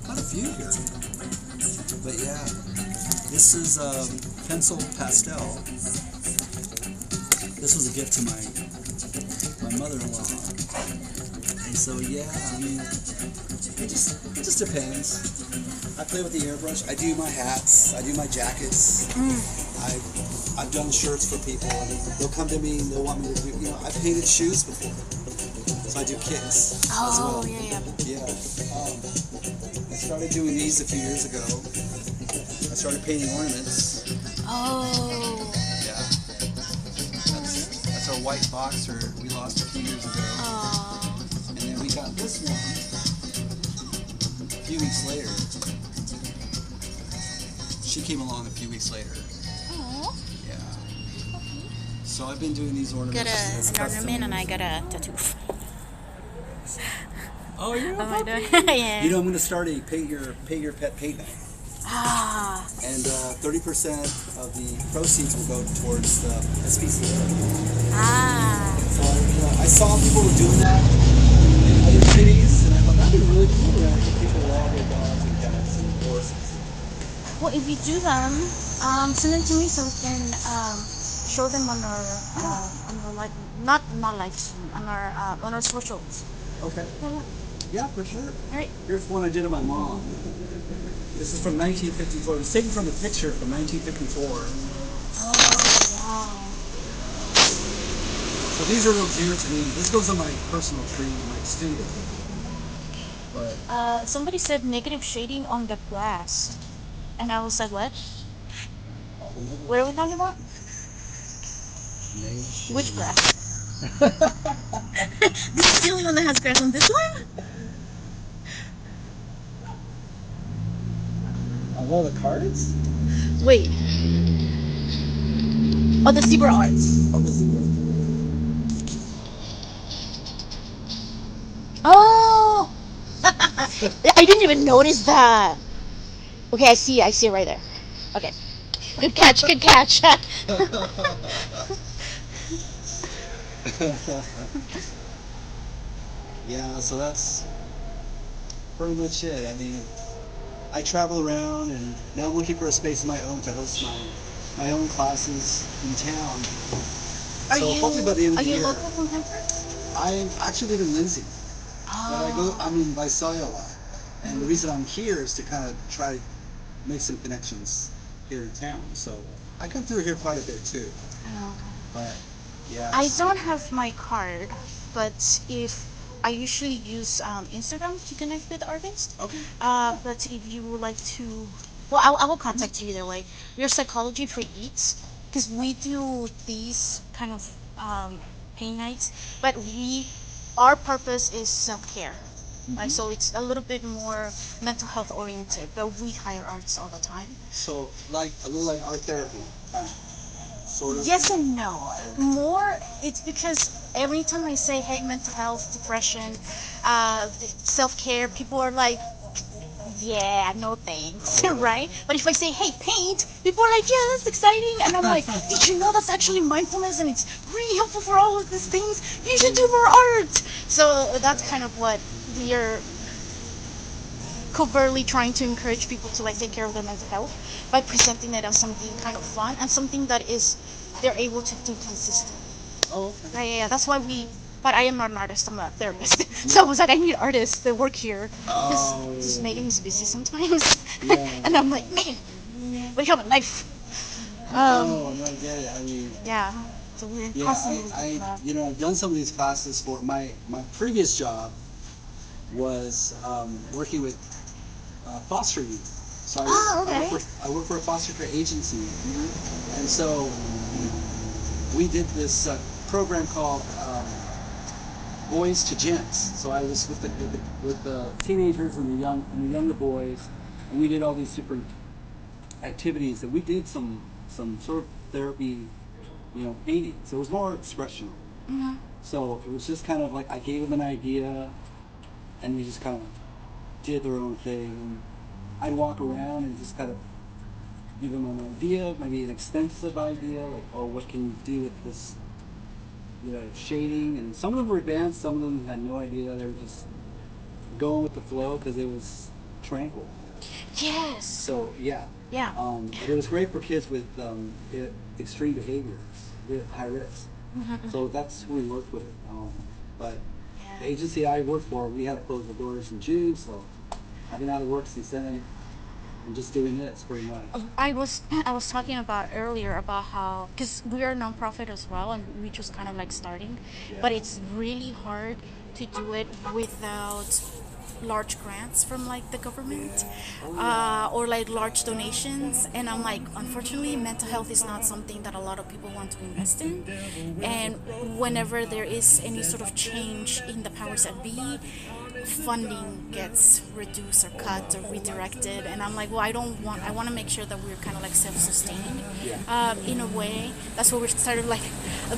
Not a few here. But yeah, this is pencil pastel. This was a gift to my mother-in-law. And so yeah, I mean, it just depends. I play with the airbrush. I do my hats. I do my jackets. I've done shirts for people, and they'll come to me and they'll want me to do. I've painted shoes before, so I do kits as well. Oh yeah. I started doing these a few years ago. I started painting ornaments. Oh. Yeah. That's our white boxer we lost a few years ago. And then we got this one a few weeks later. She came along a few weeks later. Oh. Yeah. So I've been doing these ornaments. Got an ornament and I got a tattoo. Oh, you're Oh my god. Yeah. I'm going to start a pay your pet paint night. Ah. And 30% of the proceeds will go towards the SPCA. Ah. So I saw people were doing that in other cities, and I thought that'd be really cool to have people log their dogs and cats and horses. Well, if you do them, send them to me so we can show them on our like not live stream, on our socials. Okay. Yeah, for sure. All right. Here's one I did of my mom. This is from 1954. It was taken from a picture from 1954. Oh wow. So these are real dear to me. This goes on my personal tree in my studio. But Somebody said negative shading on the glass, and I was like, what? What are we talking about? Which grass? This is the only one that has grass on this one? of all the cards? Wait. Oh, the zebra arts. Oh! I didn't even notice that. Okay, I see it right there. Okay. Good catch, good catch. Yeah, so that's pretty much it. I mean, I travel around, and now I'm looking for a space of my own to host my own classes in town. Are So you hopefully by the end of the year, local from Hanford? I actually live in Lindsay, but I'm in Visalia a lot. And the reason I'm here is to kind of try to make some connections here in town. So I come through here quite a bit too. Oh. But yeah. I don't have my card, but if I usually use Instagram to connect with artists. Okay. But if you would like to, well, I will contact you either way. We're Psychology for Eats because we do these kind of pain nights, but our purpose is self care. Like, so it's a little bit more mental health oriented, but we hire artists all the time. So like a little like art therapy, sort of. Yes and no. More, it's because every time I say, hey, mental health, depression, self care, people are like, yeah, no thanks, right? But if I say, hey, paint, people are like, yeah, that's exciting. And I'm like, did you know that's actually mindfulness and it's really helpful for all of these things? You should do more art. So that's kind of what we're covertly trying to encourage people to like take care of their mental health by presenting it as something kind of fun and something that is they're able to do consistent. Oh, okay. Yeah, that's why but I am not an artist, I'm a therapist. So I was like, I need artists that work here. Oh, Just yeah. making us busy sometimes. Yeah. And I'm like, man, we have a life. Oh, no, I get it. I mean, Yeah. So we're yeah, constantly I've done some of these classes for my previous job was working with foster youth. So I work for a foster care agency, and so we did this program called Boys to Gents. So I was with the teenagers and the younger boys, and we did all these different activities. And we did some sort of therapy, painting. So it was more expressional. So it was just kind of like I gave them an idea, and they just kind of did their own thing. And I'd walk around and just kind of give them an idea, maybe an extensive idea, like, oh, what can you do with this, shading? And some of them were advanced, some of them had no idea. They were just going with the flow because it was tranquil. Yes. So yeah. Yeah. It was great for kids with extreme behaviors, with high risk. So that's who we worked with. But the agency I worked for, we had to close the doors in June, so I've been out of work since then. I'm just doing this pretty much. I was talking about earlier about how, because we are a nonprofit as well and we just kind of like starting, but it's really hard to do it without large grants from like the government or like large donations. And I'm like, unfortunately, mental health is not something that a lot of people want to invest in. And whenever there is any sort of change in the powers that be, funding gets reduced or cut or redirected, and I'm like, well, I want to make sure that we're kind of like self-sustained in a way. That's what we're started like,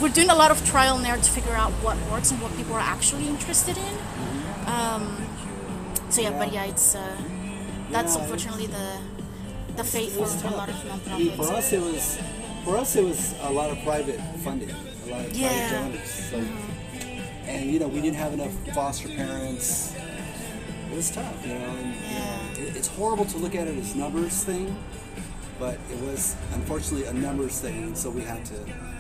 we're doing a lot of trial and error to figure out what works and what people are actually interested in. It's that's unfortunately the fate for a lot of nonprofits. I mean, for us it was a lot of private funding, a lot of private donors. So, and we didn't have enough foster parents. It was tough, and it's horrible to look at it as numbers thing, but it was unfortunately a numbers thing, so we had to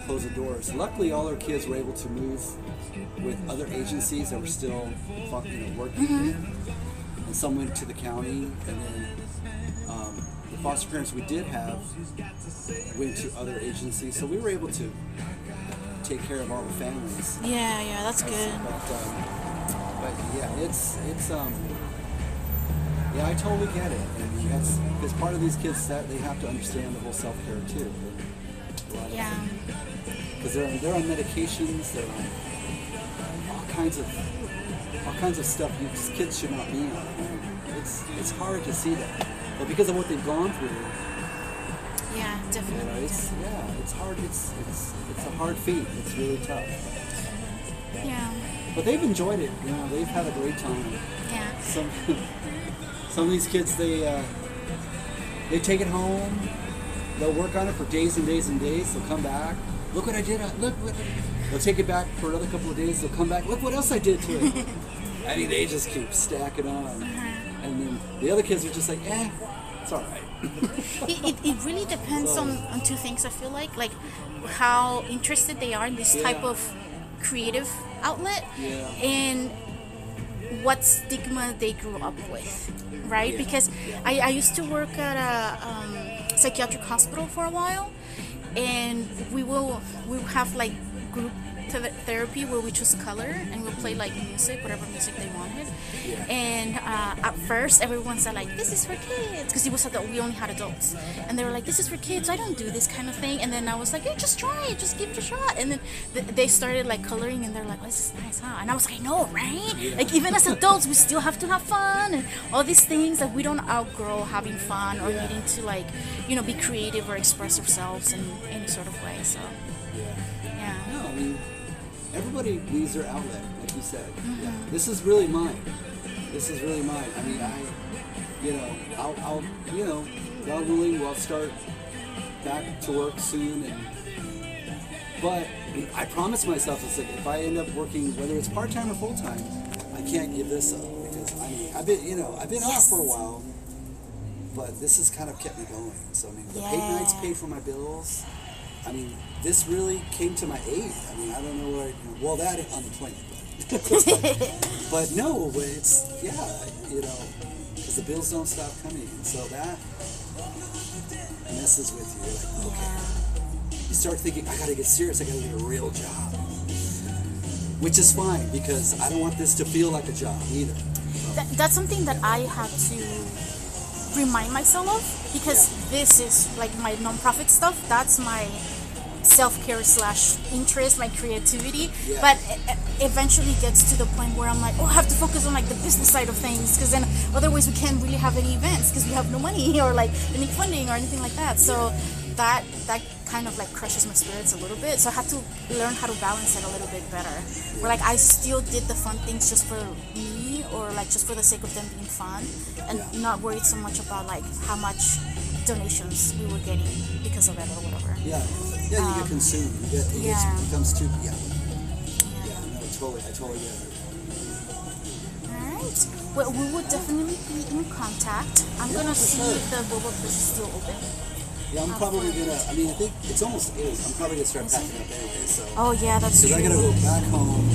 close the doors. Luckily, all our kids were able to move with other agencies that were still working, and some went to the county, and then the foster parents we did have went to other agencies, so we were able to take care of all the families. Yeah, that's good. But it's I totally get it, and that's because part of these kids that they have to understand the whole self-care too. Because they're on medications, they're on all kinds of stuff kids should not be on. It's hard to see that, but because of what they've gone through. Yeah, definitely. It's hard. It's a hard feat. It's really tough. Yeah. But they've enjoyed it. They've had a great time. Yeah. Some of these kids, they take it home. They'll work on it for days and days and days. They'll come back. Look what I did. They'll take it back for another couple of days. They'll come back. Look what else I did to it. I mean, they just keep stacking on. And then the other kids are just like, it's all right. It really depends on two things, I feel like how interested they are in this type of creative outlet and what stigma they grew up with, right? Because I used to work at a psychiatric hospital for a while, and we will have like group therapy where we choose color and we'll play like music, whatever music they wanted. And at first, everyone said like, "This is for kids," because it was that we only had adults, and they were like, "This is for kids. I don't do this kind of thing." And then I was like, "Hey, just try it. Just give it a shot." And then they started like coloring, and they're like, "Oh, this is nice, huh?" And I was like, "I know, right? Like even as adults, we still have to have fun and all these things. Like we don't outgrow having fun or needing to like, be creative or express ourselves in any sort of way." So yeah. No, I mean, everybody needs their outlet, like you said. Yeah. This is really mine. I mean, I'll God willing, we'll start back to work soon. But I promise myself, it's like if I end up working, whether it's part-time or full-time, I can't give this up because I mean, I've been off for a while, but this has kind of kept me going. So I mean, the paid nights paid for my bills. I mean, this really came to my aid. I mean, I don't know where, that unemployment, but no, but it's, because the bills don't stop coming. And so that messes with you. You're like, okay. You start thinking, I gotta get serious, I gotta get a real job. Which is fine, because I don't want this to feel like a job either. So. That's something that I have to remind myself of, because this is like my nonprofit stuff. That's my self-care / interest, my creativity, but it eventually gets to the point where I'm like, I have to focus on like the business side of things, because then otherwise we can't really have any events because we have no money or like any funding or anything like that. So that kind of like crushes my spirits a little bit. So I had to learn how to balance it a little bit better, where like I still did the fun things just for me or like just for the sake of them being fun, and not worried so much about like how much donations we were getting because of it or whatever. Yeah, you get consumed. It becomes too. Yeah, no, I totally get it. Alright. Well, we will definitely be in contact. I'm gonna see if the boba fish is still open. Yeah, I'm probably gonna. I mean, I think it's almost 8. I'm probably gonna start packing up anyway. So. Oh yeah, that's true. Because I gotta go back home.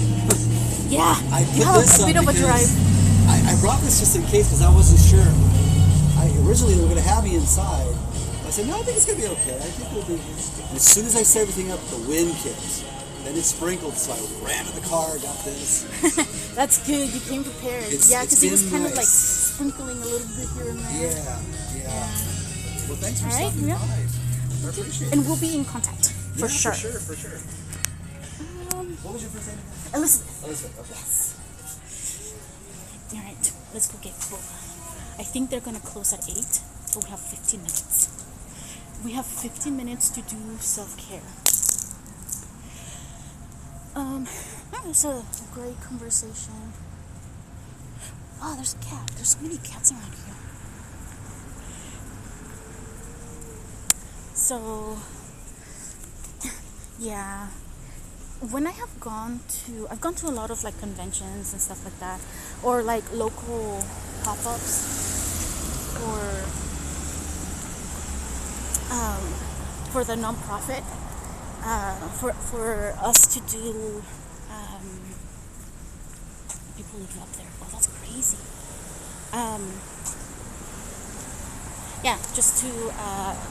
Yeah. I put you have this a bit of a drive. I brought this just in case because I wasn't sure. Originally they were gonna have me inside. I said, no, I think it's gonna be okay. I think we'll be. And as soon as I set everything up, the wind kicked. Then it sprinkled, so I ran to the car, got this. That's good. You came prepared. Because it was kind of like sprinkling a little bit here and there. Yeah. Well, thanks for stopping by. I appreciate it. And we'll be in contact for sure. For sure. What was your first name? Elizabeth. Okay. Yes. All right, let's go get boba. I think they're gonna close at 8, but we have 15 minutes. We have 15 minutes to do self-care. It's a great conversation. Oh, there's a cat. There's so many cats around here. So, yeah. When I've gone to a lot of like conventions and stuff like that, or like local pop-ups, for the nonprofit, for us to do. People living up there. Oh, that's crazy. Yeah, just to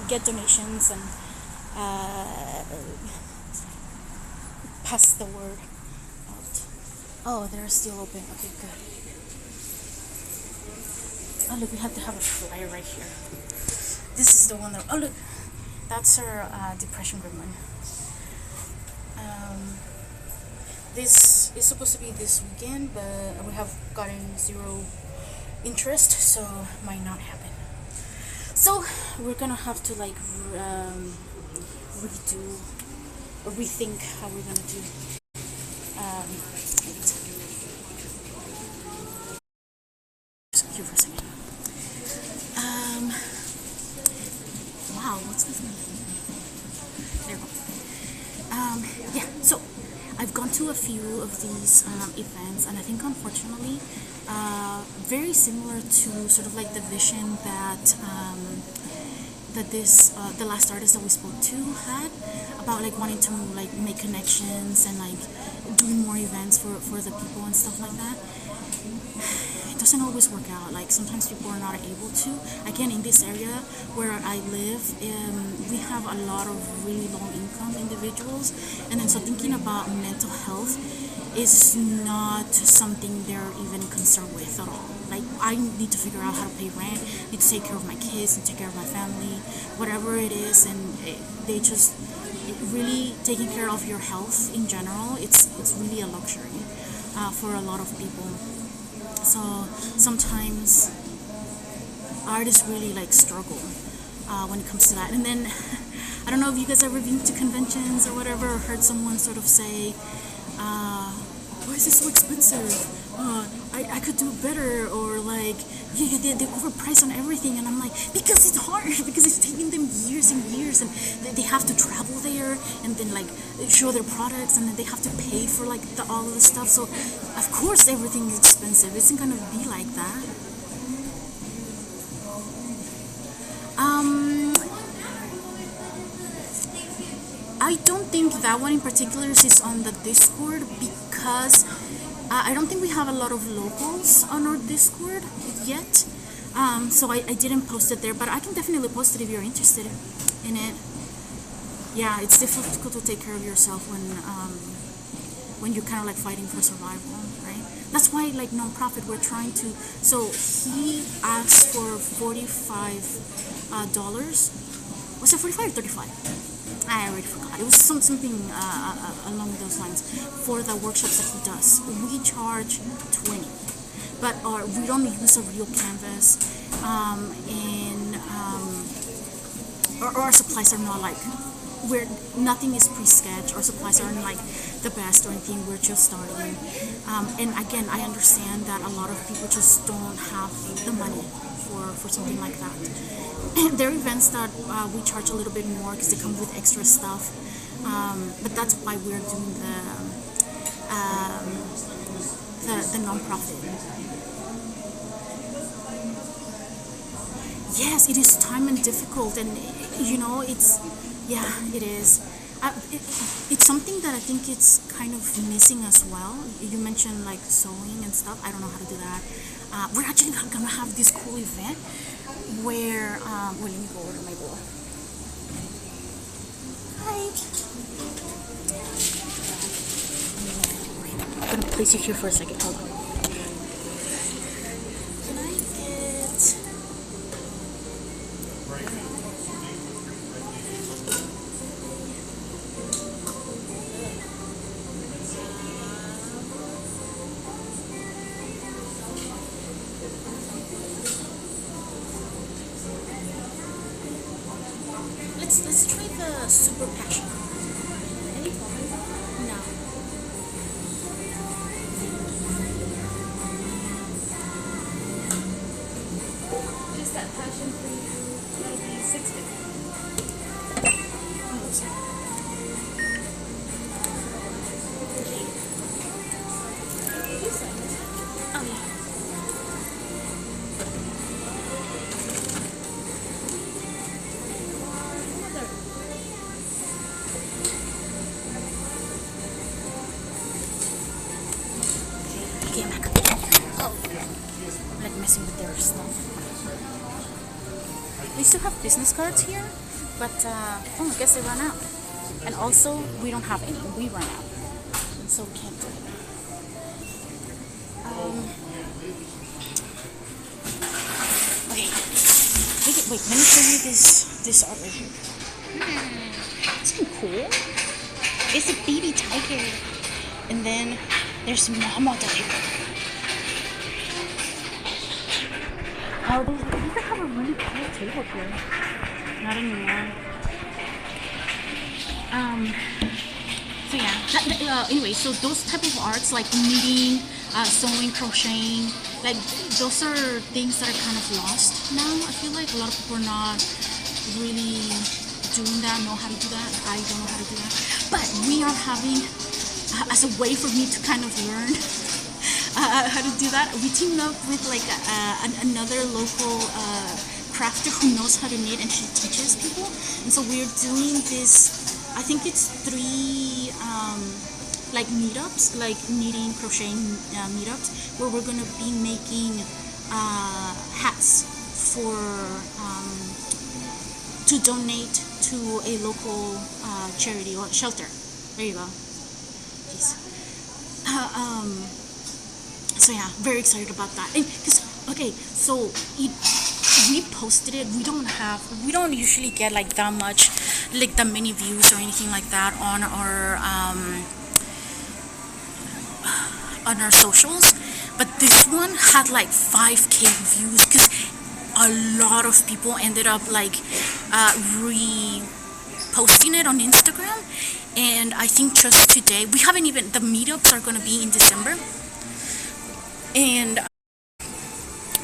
get donations and pass the word out. Oh, they're still open. Okay, good. Oh, look, we have to have a flyer right here. This is the one that. Oh, look, that's our depression ribbon. This is supposed to be this weekend, but we have gotten 0 interest, so might not happen. So we're gonna have to like rethink how we're gonna do. Excuse me for a second. Wow, what's with me? There we go. Yeah. So I've gone to a few of these events, and I think unfortunately, very similar to sort of like the vision that the last artist that we spoke to had about like wanting to like make connections and like doing more events for the people and stuff like that. It doesn't always work out. Like sometimes people are not able to. Again, in this area where I live, we have a lot of really low income individuals, and then so thinking about mental health is not something they're even concerned with at all. Like I need to figure out how to pay rent, need to take care of my kids, and take care of my family, whatever it is, and they just really taking care of your health in general. It's really a luxury for a lot of people. So sometimes artists really like struggle when it comes to that. And then I don't know if you guys ever been to conventions or whatever, or heard someone sort of say, why is this so expensive? I could do better, or like, yeah, they overprice on everything. And I'm like, because it's hard, because it's taking them years and years, and they have to travel there and then like show their products, and then they have to pay for like all of the stuff. So of course everything is expensive. It's not gonna be like that. I don't think that one in particular is on the Discord, because I don't think we have a lot of locals on our Discord yet. So I didn't post it there, but I can definitely post it if you're interested in it. Yeah, it's difficult to take care of yourself when you're kind of like fighting for survival, right? That's why like nonprofit, we're trying to. So he asked for $45. Was it 45 or 35? I already forgot. It was something along those lines for the workshops that he does. We charge 20, but we don't use a real canvas, and our supplies are not like nothing is pre-sketched. Our supplies aren't like the best or anything. We're just starting, and again, I understand that a lot of people just don't have the money for something like that. There are events that we charge a little bit more because they come with extra stuff, but that's why we're doing the non-profit. Yes, it is time and difficult, and it is. It's something that I think it's kind of missing as well. You mentioned like sewing and stuff. I don't know how to do that. We're actually gonna have this cool event where let me go order my bowl. Hi. I'm gonna place you here for a second. Hold on. Can I get? Let's try the super passion. No. Just that passion fruit, maybe $6.50. Oh yeah. Okay, I'm back. Oh, I'm like messing with their stuff. We still have business cards here, but I guess they ran out. And also, we don't have any. We ran out, and so we can't do it. Okay. Wait, let me show you this art right here. Isn't it cool? It's a baby tiger, and then there's Mama tiger. Oh, they used to have a really cool table here. Not anymore. So yeah. Anyway, so those type of arts like knitting, sewing, crocheting, like those are things that are kind of lost now. I feel like a lot of people are not really doing that, know how to do that. I don't know how to do that. But we are having, as a way for me to kind of learn how to do that, we teamed up with like another local crafter who knows how to knit, and she teaches people. And so we're doing this, I think it's 3 like meetups, like knitting, crocheting meetups, where we're gonna be making hats for to donate to a local charity or shelter. There you go. Jeez. So yeah, very excited about that. Because okay, so we posted it. We don't usually get like that much, like that many views or anything like that on our socials, but this one had like 5K views because a lot of people ended up like reposting it on Instagram. And I think just today, we haven't even, the meetups are going to be in December, and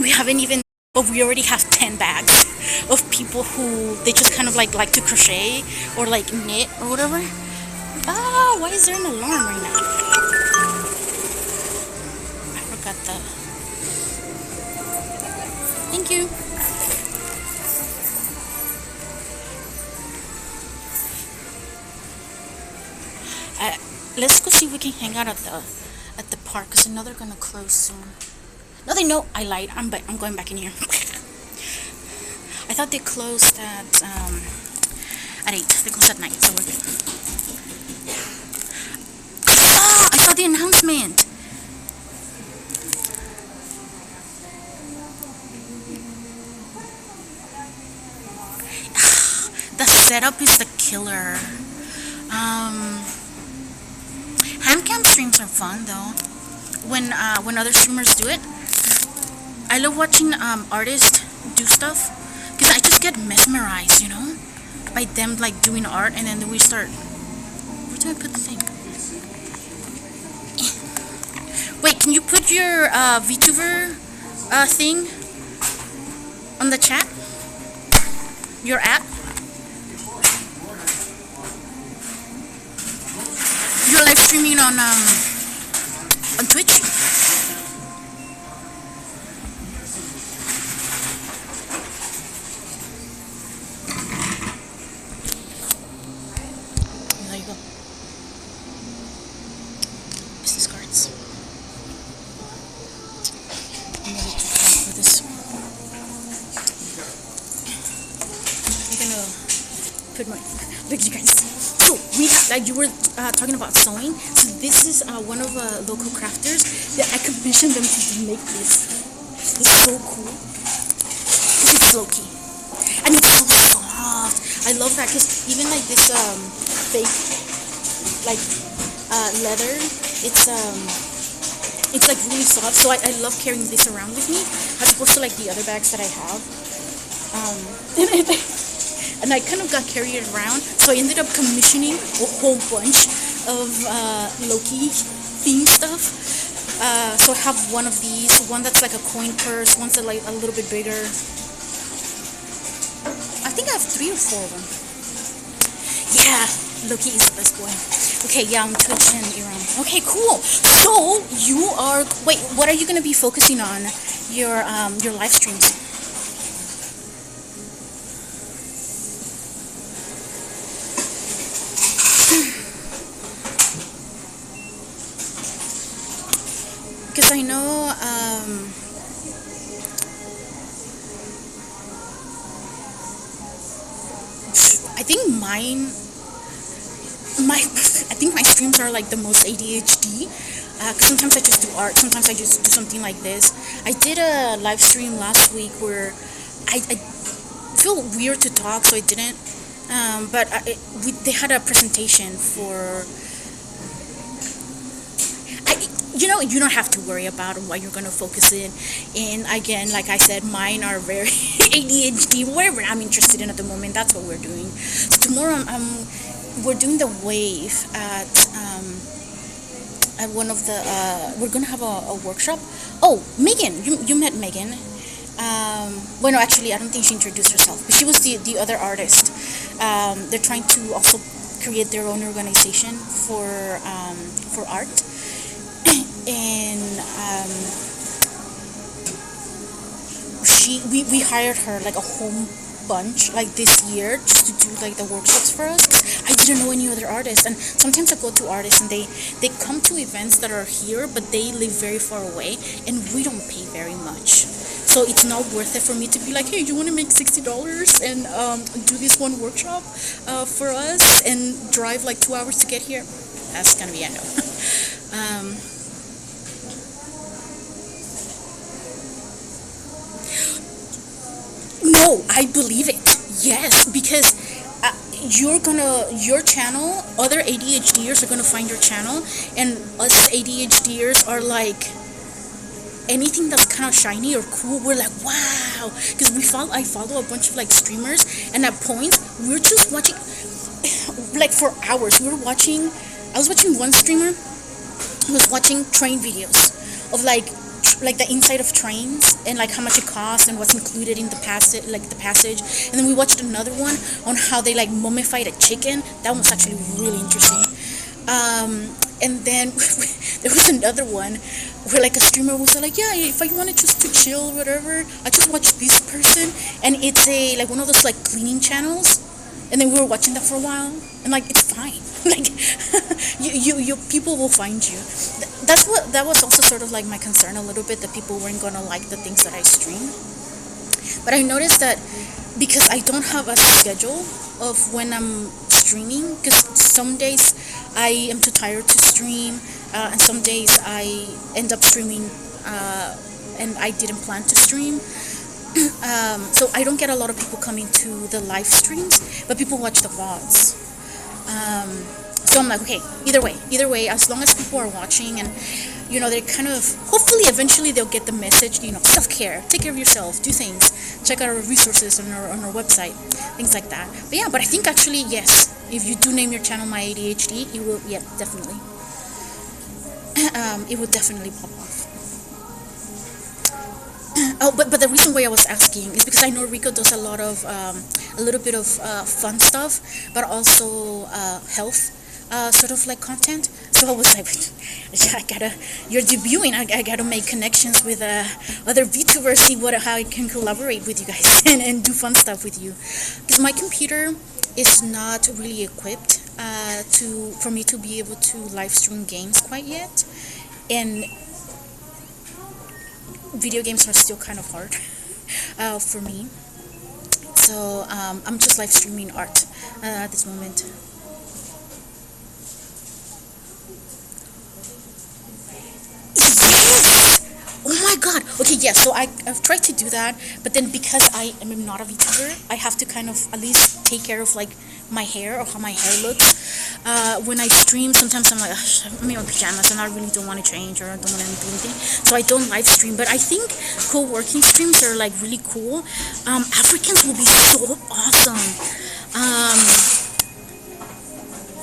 we haven't even, but we already have 10 bags of people who they just kind of like to crochet or like knit or whatever. Ah, why is there an alarm right now? I forgot the. Thank you. Let's go see if we can hang out at the park, because I know they're gonna close soon. No, they know. I lied. I'm going back in here. I thought they closed at 8. They closed at 9, so we're good. Ah, I saw the announcement. The setup is the killer. Handcam streams are fun though. When other streamers do it, I love watching artists do stuff, because I just get mesmerized, you know, by them like doing art, and then we start. Where do I put the thing? Wait, can you put your VTuber thing on the chat? Your app? You're live streaming on Twitch? There you go. Business cards. I'm gonna take that for this. I'm gonna put my. Look, you guys. So we have, like you were talking about sewing. So this is one of local crafters that I commissioned them to make this. It's so cool. It's low key, and it's so soft. I love that, because even like this fake like leather, it's like really soft. So I love carrying this around with me as opposed to like the other bags that I have. And I kind of got carried around, so I ended up commissioning a whole bunch of Loki themed stuff. So I have one of these, one that's like a coin purse, one's like a little bit bigger. I think I have 3 or 4 of them. Yeah, Loki is the best boy. Okay, yeah, I'm Twitch and Iran. Okay, cool. So you are, wait, what are you gonna be focusing on your live streams? Because I know I think my streams are like the most ADHD, because sometimes I just do art, sometimes I just do something like this. I did a live stream last week where I feel weird to talk, so I didn't, but they had a presentation for, you know, you don't have to worry about what you're going to focus in. And again, like I said, mine are very ADHD. Whatever I'm interested in at the moment, that's what we're doing. So tomorrow, we're doing the wave at one of the. We're going to have a workshop. Oh, Megan, you met Megan. Well, no, actually, I don't think she introduced herself, but she was the other artist. They're trying to also create their own organization for art. And we hired her like a whole bunch like this year just to do like the workshops for us. I didn't know any other artists, and sometimes I go to artists and they come to events that are here, but they live very far away, and we don't pay very much. So it's not worth it for me to be like, hey, you want to make $60 and do this one workshop for us and drive like 2 hours to get here? That's gonna be a no. No, I believe it. Yes, because your channel, other ADHDers are gonna find your channel, and us ADHDers are like, anything that's kind of shiny or cool, we're like, wow, because I follow a bunch of like streamers, and at points we're just watching like for hours. I was watching one streamer who was watching train videos of like the inside of trains and like how much it costs and what's included in the passage, and then we watched another one on how they like mummified a chicken. That one was actually really interesting. And then there was another one where like a streamer was like, yeah, if I wanted just to chill, whatever, I just watch this person, and it's a like one of those like cleaning channels, and then we were watching that for a while, and like it's fine, like you people will find you. That was also sort of like my concern a little bit, that people weren't gonna like the things that I stream. But I noticed that because I don't have a schedule of when I'm streaming, because some days I am too tired to stream, and some days I end up streaming and I didn't plan to stream. So I don't get a lot of people coming to the live streams, but people watch the VODs. So I'm like, okay, either way, as long as people are watching and, you know, they're kind of, hopefully eventually they'll get the message, you know, self-care, take care of yourself, do things, check out our resources on our website, things like that. But yeah, but I think actually, yes, if you do name your channel My ADHD, it will, yeah, definitely. It would definitely pop off. Oh, but the reason why I was asking is because I know Rico does a lot of, a little bit of fun stuff, but also health sort of like content. So I was like, you're debuting, I gotta make connections with other VTubers, see how I can collaborate with you guys and do fun stuff with you. Because my computer is not really equipped for me to be able to live stream games quite yet, and video games are still kind of hard for me. So I'm just live streaming art at this moment. Yes! Oh my god! Okay, yeah, so I've tried to do that, but then because I am not a VTuber, I have to kind of at least take care of like my hair or how my hair looks. When I stream, sometimes I'm like, I'm in my pajamas and I really don't want to change or I don't want to do anything, so I don't live stream. But I think co-working streams are like really cool. Africans will be so awesome.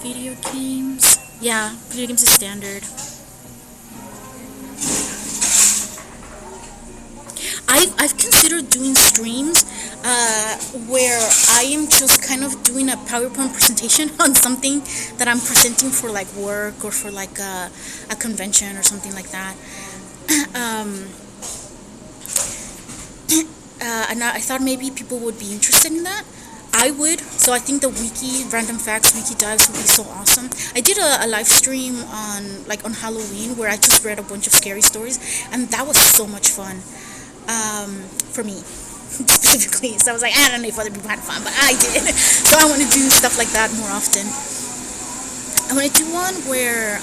Video games, yeah, video games is standard. I've considered doing streams where I am just kind of doing a PowerPoint presentation on something that I'm presenting for like work or for like a convention or something like that. And I thought maybe people would be interested in that. I would, so I think the wiki, random facts, wiki dives would be so awesome. I did a live stream on Halloween where I just read a bunch of scary stories, and that was so much fun. For me specifically, so I was like, I don't know if other people had fun, but I did. So I want to do stuff like that more often. I want to do one where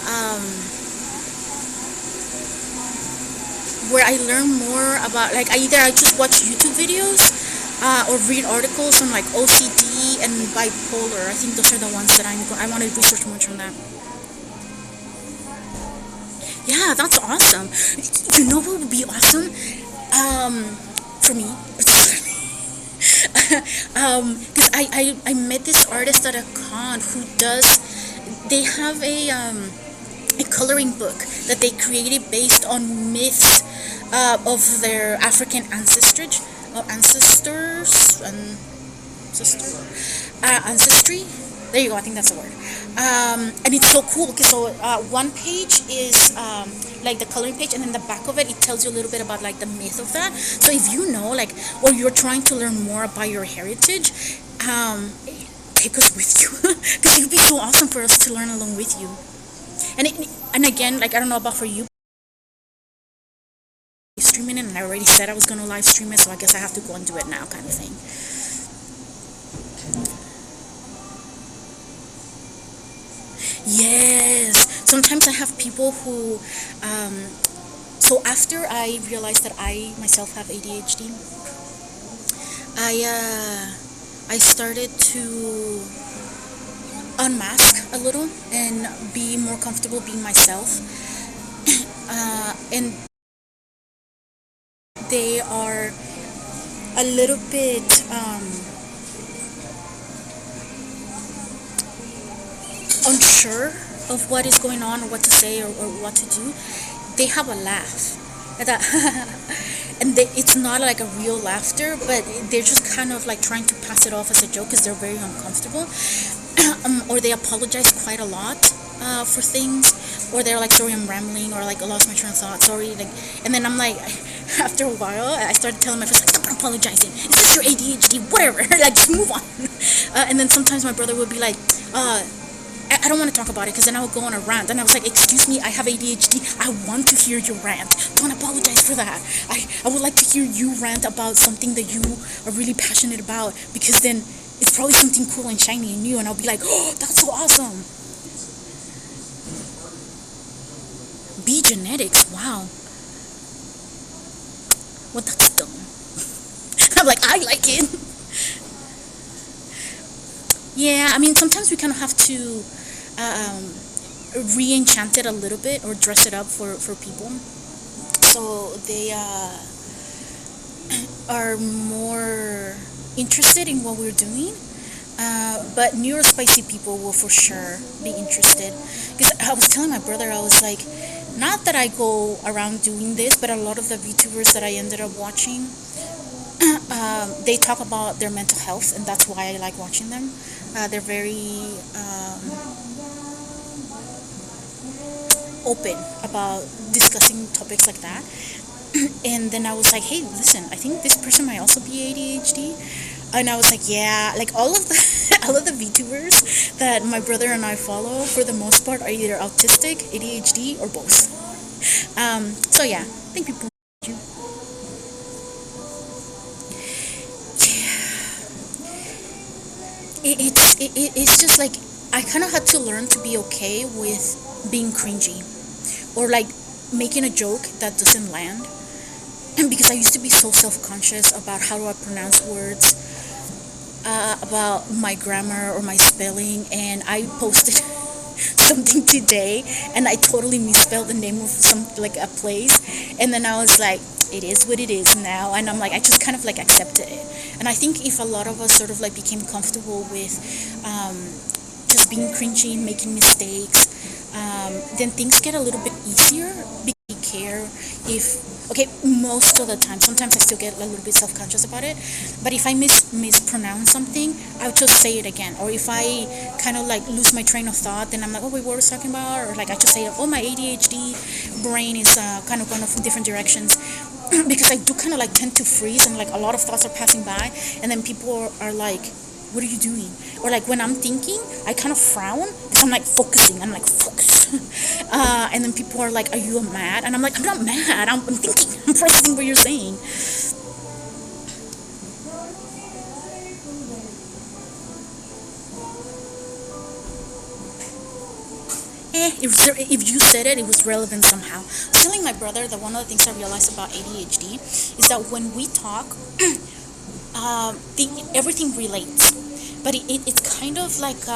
I learn more about, like, I just watch YouTube videos or read articles on like OCD and bipolar. I think those are the ones that I want to research much on that. Yeah, that's awesome. You know what would be awesome? For me, because I met this artist at a con who they have a coloring book that they created based on myths of their African ancestry. There you go, I think that's the word. And it's so cool. Okay, so one page is like the coloring page, and then the back of it tells you a little bit about like the myth of that. So if you know, like, or you're trying to learn more about your heritage, take us with you, because it'd be so awesome for us to learn along with you. And again, like, I don't know about for you, streaming it, and I already said I was going to live stream it, so I guess I have to go and do it now, kind of thing. Yes, sometimes I have people who so after I realized that I myself have ADHD, I started to unmask a little and be more comfortable being myself. And they are a little bit unsure of what is going on or what to say or what to do. They have a laugh and it's not like a real laughter, but they're just kind of like trying to pass it off as a joke because they're very uncomfortable. Or they apologize quite a lot for things, or they're like, sorry, I'm rambling, or like, I lost my train of thought, sorry, like. And then I'm like, after a while I started telling my friends, like, stop apologizing, it's just your ADHD, whatever, like, just move on. And then sometimes my brother would be like, I don't want to talk about it, because then I would go on a rant, and I was like, excuse me, I have ADHD, I want to hear your rant, don't apologize for that. I would like to hear you rant about something that you are really passionate about, because then it's probably something cool and shiny and new, and I'll be like, oh, that's so awesome. B genetics, wow. Well, that's dumb. I'm like, I like it. Yeah, I mean, sometimes we kind of have to re-enchant it a little bit, or dress it up for people, so they are more interested in what we're doing. But neurospicy people will for sure be interested, because I was telling my brother, I was like, not that I go around doing this, but a lot of the VTubers that I ended up watching, they talk about their mental health, and that's why I like watching them. They're very open about discussing topics like that. And then I was like, hey, listen, I think this person might also be ADHD. And I was like, yeah, like all of the VTubers that my brother and I follow, for the most part, are either autistic, ADHD, or both. So yeah, I think people. It's just like, I kind of had to learn to be okay with being cringy, or like making a joke that doesn't land. And because I used to be so self-conscious about how do I pronounce words, about my grammar or my spelling, and I posted something today and I totally misspelled the name of a place, and then I was like, it is what it is now, and I'm like, I just kind of like accepted it. And I think if a lot of us sort of like became comfortable with just being cringy, making mistakes, then things get a little bit easier. Care if, okay, most of the time, sometimes I still get a little bit self-conscious about it, but if I mispronounce something, I'll just say it again. Or if I kind of like lose my train of thought, then I'm like, oh wait, what was I talking about? Or like I just say, oh, my ADHD brain is kind of going off in different directions. Because I do kind of like tend to freeze, and like a lot of thoughts are passing by, and then people are like, what are you doing? Or like when I'm thinking, I kind of frown because I'm like focusing. I'm like, focus. And then people are like, are you mad? And I'm like, I'm not mad. I'm thinking. I'm processing what you're saying. If you said it, it was relevant somehow. I was telling my brother that one of the things I realized about ADHD is that when we talk, everything relates, but it's kind of like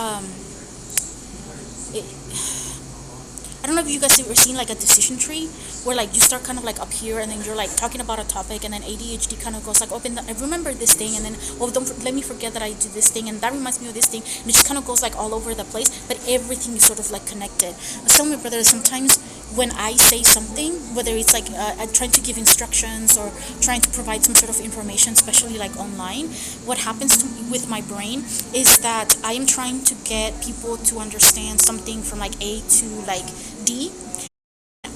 I don't know if you guys have ever seen like a decision tree, where like you start kind of like up here, and then you're like talking about a topic, and then ADHD kind of goes like, oh, I remember this thing, and then, oh, let me forget that I did this thing, and that reminds me of this thing, and it just kind of goes like all over the place, but everything is sort of like connected. I was telling my brother that sometimes when I say something, whether it's like trying to give instructions or trying to provide some sort of information, especially like online, what happens with my brain is that I am trying to get people to understand something from like A to like D,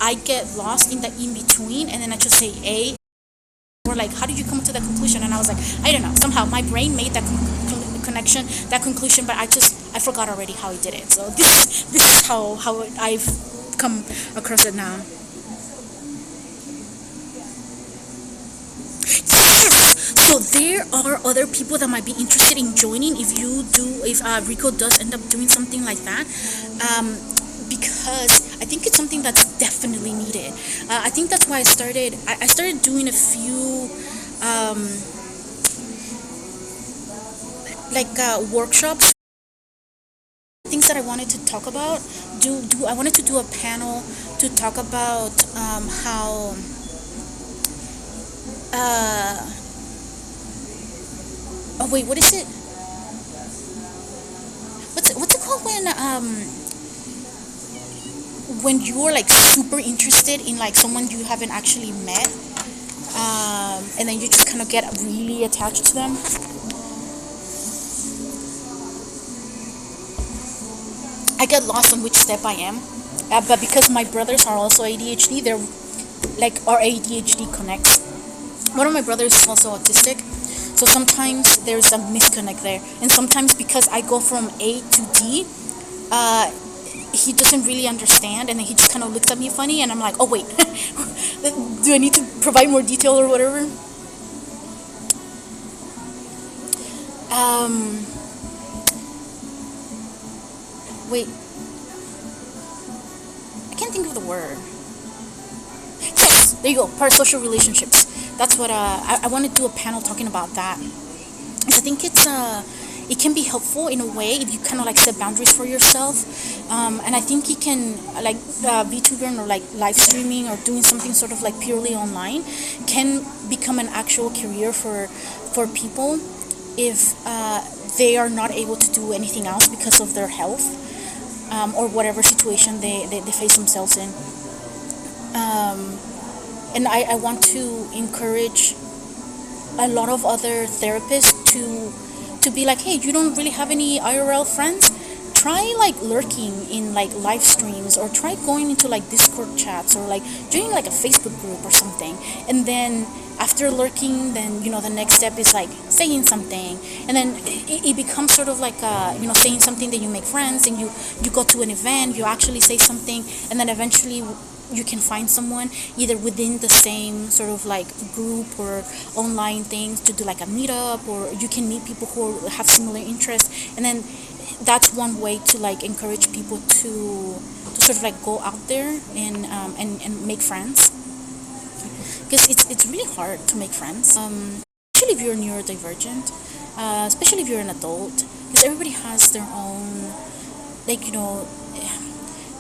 I get lost in the in between, and then I just say A. Or like, how did you come to that conclusion? And I was like, I don't know. Somehow my brain made that connection, that conclusion, but I forgot already how I did it. So this is how I've come across it now. Yes! So there are other people that might be interested in joining if Rico does end up doing something like that. Because I think it's something that's definitely needed. I think that's why I started doing a few workshops, things that I wanted to talk about. I wanted to do a panel to talk about how oh wait, what is it? What's it called when you're like super interested in like someone you haven't actually met, and then you just kind of get really attached to them? I get lost on which step I am, but because my brothers are also ADHD, they're like our ADHD connects. One of my brothers is also autistic, so sometimes there's a misconnect there, and sometimes because I go from A to D, he doesn't really understand, and then he just kind of looks at me funny, and I'm like, oh wait, do I need to provide more detail or whatever? Wait, I can't think of the word. Yes, there you go, parasocial relationships. That's what I want to do a panel talking about that. I think it can be helpful in a way if you kind of like set boundaries for yourself, and I think it can like VTubing or like live streaming or doing something sort of like purely online can become an actual career for people if they are not able to do anything else because of their health, or whatever situation they face themselves in. And I want to encourage a lot of other therapists to be like, hey, you don't really have any IRL friends? Try like lurking in like live streams, or try going into like Discord chats, or like joining like a Facebook group or something. And then after lurking, then the next step is like saying something, and then it becomes sort of like saying something, that you make friends, and you go to an event, you actually say something, and then eventually you can find someone either within the same sort of like group or online things to do like a meetup, or you can meet people who have similar interests, and then that's one way to like encourage people to sort of like go out there and make friends, because it's really hard to make friends, especially if you're neurodivergent, especially if you're an adult, because everybody has their own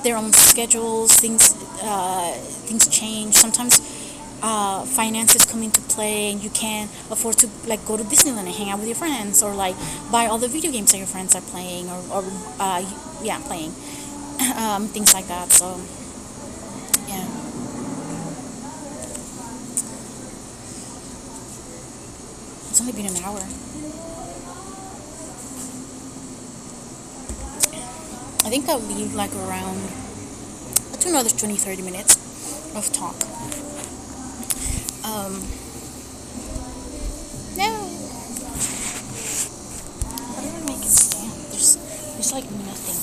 their own schedules, things change. Sometimes finances come into play, and you can't afford to like go to Disneyland and hang out with your friends, or like buy all the video games that your friends are playing, or playing things like that. So yeah, it's only been an hour. I think I'll leave like around to another 20-30 minutes of talk. No. How do I make it stand? There's like nothing.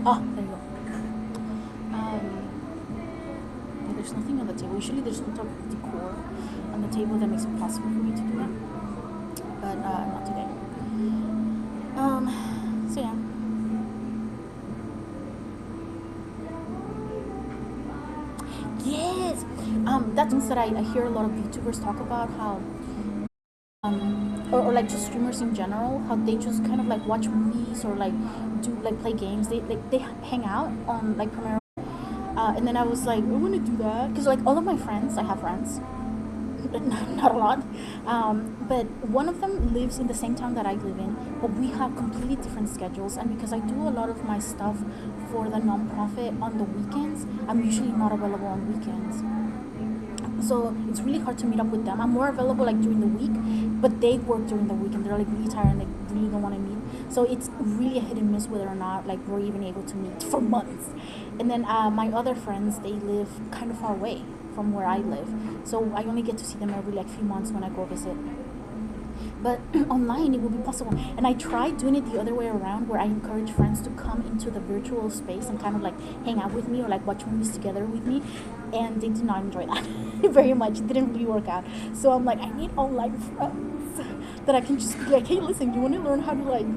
Oh, there you go. Yeah, there's nothing on the table. Usually there's some type of decor on the table that makes it possible for me to do that, but not today. So yeah. Yes. That's things that I hear a lot of YouTubers talk about, how or like just streamers in general, how they just kind of like watch movies, or like do like play games. They hang out on like Premiere, and then I was like, I want to do that, because like all of my friends, I have friends, not a lot, but one of them lives in the same town that I live in, but we have completely different schedules. And because I do a lot of my stuff for the nonprofit on the weekends, I'm usually not available on weekends, so it's really hard to meet up with them. I'm more available like during the week, but they work during the week and they're like really tired and they really don't want to meet. So it's really a hit and miss whether or not like we're even able to meet for months. And then my other friends, they live kind of far away from where I live, so I only get to see them every like few months when I go visit. But online it will be possible, and I tried doing it the other way around, where I encourage friends to come into the virtual space and kind of like hang out with me or like watch movies together with me, and they did not enjoy that very much. It didn't really work out. So I'm like, I need online friends that I can just be like, hey, listen, you want to learn how to like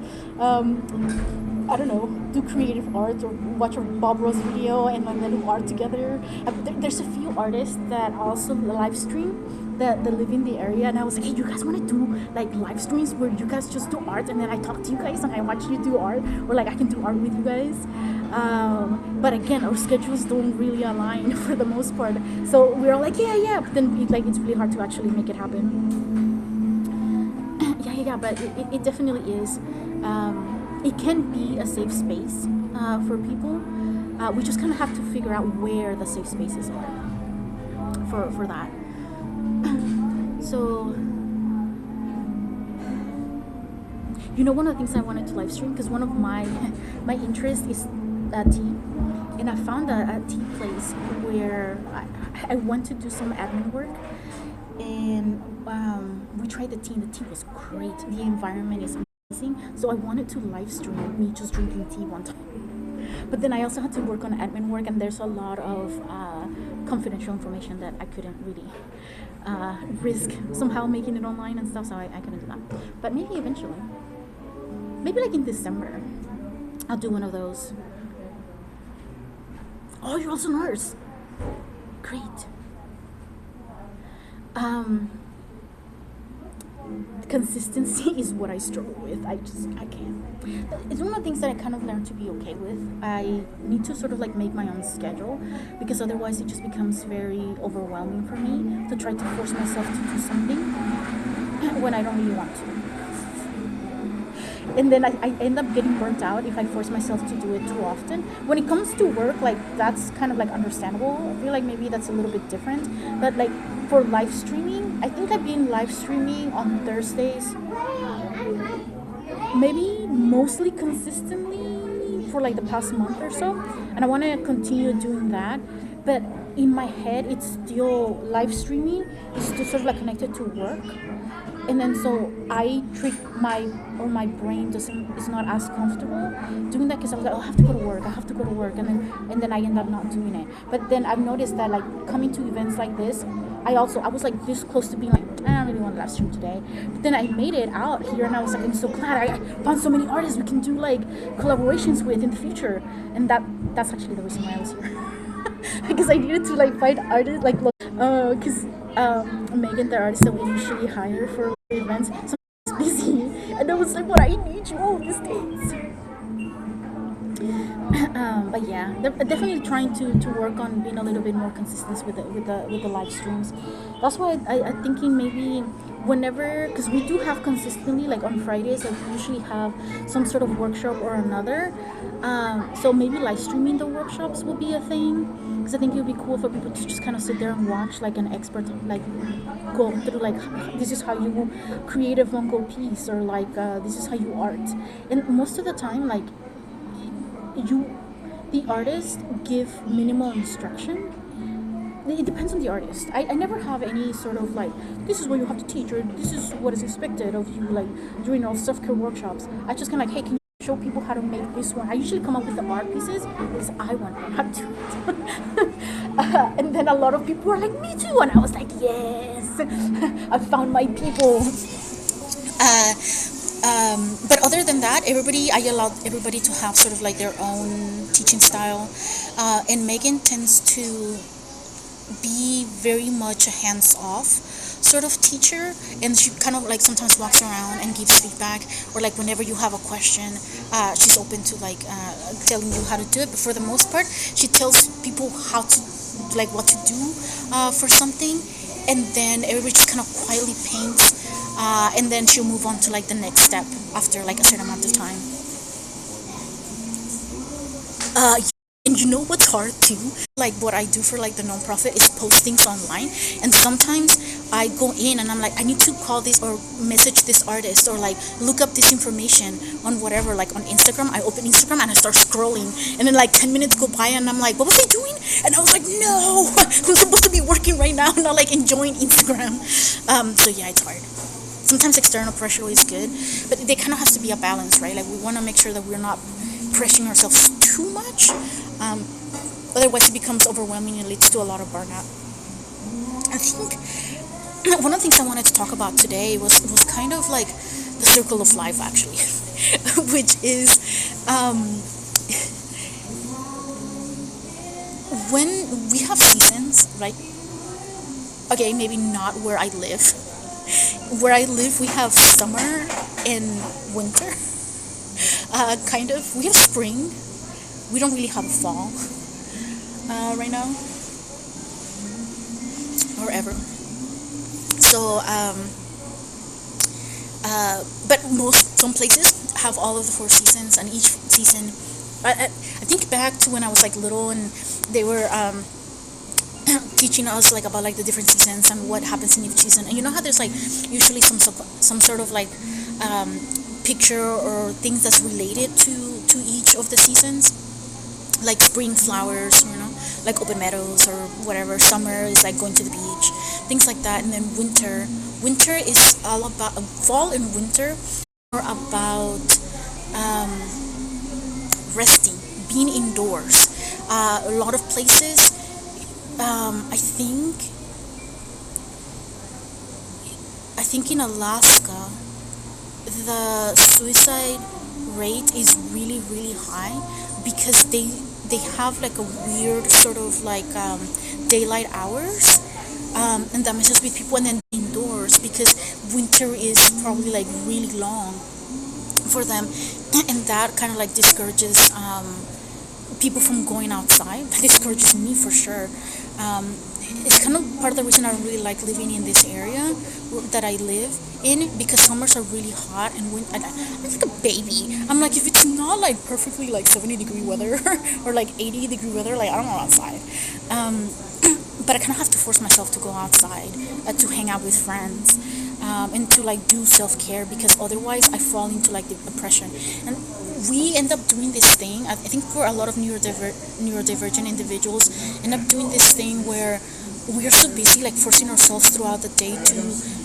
I don't know, do creative art or watch a Bob Ross video and then do art together. There's a few artists that also live stream that live in the area, and I was like, hey, you guys want to do like live streams where you guys just do art and then I talk to you guys and I watch you do art, or like I can do art with you guys. But again, our schedules don't really align for the most part, so we're all like, yeah, but then it's really hard to actually make it happen. Yeah, but it definitely is. It can be a safe space for people. We just kind of have to figure out where the safe spaces are for that. So, one of the things I wanted to live stream, because one of my interest is tea, and I found a tea place where I went to do some admin work, and we tried the tea, and the tea was great. The environment is amazing, so I wanted to live stream me just drinking tea one time. But then I also had to work on admin work, and there's a lot of confidential information that I couldn't really risk somehow making it online and stuff, so I couldn't do that. But maybe eventually, maybe like in December, I'll do one of those. Oh, you're also a nurse. Great. Consistency is what I struggle with. I can't. It's one of the things that I kind of learned to be okay with. I need to sort of like make my own schedule, because otherwise it just becomes very overwhelming for me to try to force myself to do something when I don't really want to. And then I end up getting burnt out if I force myself to do it too often. When it comes to work, like that's kind of like understandable. I feel like maybe that's a little bit different. But like for live streaming, I think I've been live streaming on Thursdays, maybe mostly consistently for like the past month or so. And I want to continue doing that. But in my head, it's still live streaming is still sort of like connected to work. And then so I treat my brain is not as comfortable doing that, because I'm like, oh, I have to go to work, and then I end up not doing it. But then I've noticed that like coming to events like this, I was like this close to being like, I don't really want to live stream today. But then I made it out here, and I was like, I'm so glad I found so many artists we can do like collaborations with in the future, and that's actually the reason why I was here. Because I needed to like find artists like because Megan, the artist that we usually hire for events, sometimes busy, and I was like, "What, I need you all these days." But yeah, they're definitely trying to work on being a little bit more consistent with the live streams. That's why I'm thinking maybe whenever, because we do have consistently like on Fridays, like we usually have some sort of workshop or another. So maybe live streaming the workshops will be a thing, because I think it would be cool for people to just kind of sit there and watch like an expert like go through like, this is how you create a Van Gogh piece, or like this is how you art. And most of the time, like the artist give minimal instruction. It depends on the artist. I never have any sort of like, this is what you have to teach, or this is what is expected of you, like during our self-care workshops. I just kind of like, hey, can you show people how to make this one? I usually come up with the art pieces because I want to learn how to do it. And then a lot of people were like, me too, and I was like, yes, I found my people. But other than that, I allowed everybody to have sort of like their own teaching style, and Megan tends to be very much a hands-off sort of teacher, and she kind of like sometimes walks around and gives feedback, or like whenever you have a question, she's open to like telling you how to do it. But for the most part, she tells people how to, like what to do for something, and then everybody just kind of quietly paints, and then she'll move on to like the next step after like a certain amount of time. And And you know what's hard too? Like what I do for like the nonprofit is post things online, and sometimes I go in and I'm like, I need to call this or message this artist or like look up this information on whatever, like on Instagram. I open Instagram and I start scrolling, and then like 10 minutes go by and I'm like, what was I doing? And I was like, no, I'm supposed to be working right now, not like enjoying Instagram. So yeah, it's hard. Sometimes external pressure is good, but there kind of has to be a balance, right? Like we want to make sure that we're not pressuring ourselves too much. Otherwise it becomes overwhelming and leads to a lot of burnout. I think one of the things I wanted to talk about today was kind of like the circle of life, actually, which is when we have seasons, right? Okay, maybe not where I live. Where I live, we have summer and winter. Kind of. We have spring. We don't really have a fall right now, or ever. So, but some places have all of the 4 seasons, and each season, I think back to when I was like little, and they were teaching us like about like the different seasons and what happens in each season. And you know how there's like usually some sort of like picture or things that's related to each of the seasons, like spring flowers, you know, like open meadows or whatever. Summer is like going to the beach, things like that. And then winter is all about fall and winter are about resting, being indoors. A lot of places, I think in Alaska the suicide rate is really, really high because they have like a weird sort of like daylight hours, and that messes with people. And then indoors because winter is probably like really long for them, and that kind of like discourages people from going outside. That discourages me for sure. It's kind of part of the reason I really like living in this area that I live in, because summers are really hot and I'm like a baby. I'm like, if it's not like perfectly like 70-degree weather or like 80-degree weather, like I don't go outside. But I kind of have to force myself to go outside to hang out with friends and to like do self-care, because otherwise I fall into like depression. And we end up doing this thing, I think for a lot of neurodivergent individuals, end up doing this thing where we are so busy like forcing ourselves throughout the day to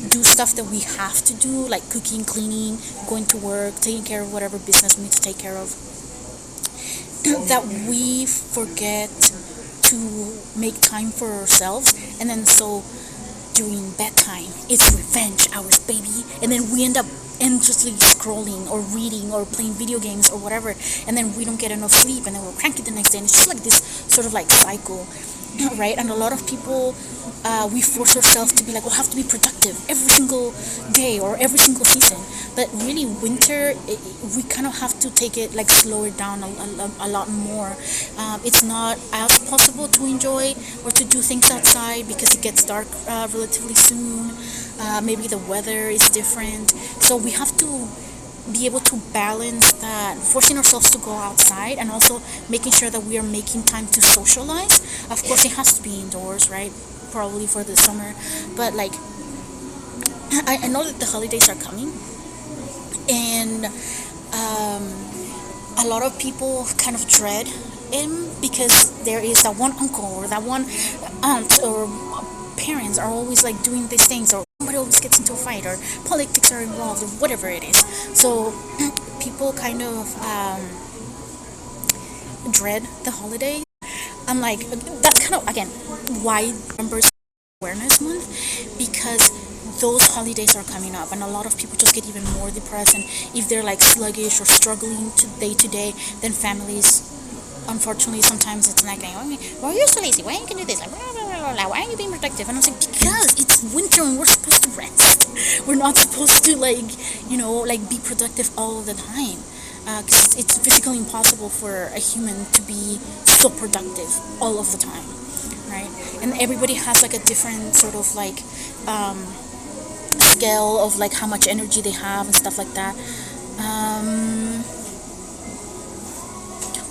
do stuff that we have to do, like cooking, cleaning, going to work, taking care of whatever business we need to take care of, that we forget to make time for ourselves. And then so during bedtime, it's revenge hours, baby, and then we end up endlessly scrolling or reading or playing video games or whatever, and then we don't get enough sleep, and then we're cranky the next day, and it's just like this sort of like cycle, right? And a lot of people, we force ourselves to be like, we'll have to be productive every single day or every single season. But really, winter, we kind of have to take it like slow it down a lot more. It's not as possible to enjoy or to do things outside because it gets dark relatively soon. Maybe the weather is different, so we have to be able to balance that, forcing ourselves to go outside and also making sure that we are making time to socialize. Of course, it has to be indoors, right? Probably for the summer, but like I know that the holidays are coming, and a lot of people kind of dread it because there is that one uncle or that one aunt or parents are always like doing these things, or somebody always gets into a fight, or politics are involved, or whatever it is. So people kind of dread the holidays. I'm like, that's kind of, again, why November Awareness Month, because those holidays are coming up, and a lot of people just get even more depressed. And if they're like sluggish or struggling to day, then families, unfortunately, sometimes it's like, why are you so lazy? Why you can do this? Like, blah, blah, blah, blah. Why are you being productive? And I was like, because it's winter and we're supposed to rest. We're not supposed to like be productive all of the time. Because it's physically impossible for a human to be so productive all of the time, right? And everybody has like a different sort of like scale of like how much energy they have and stuff like that.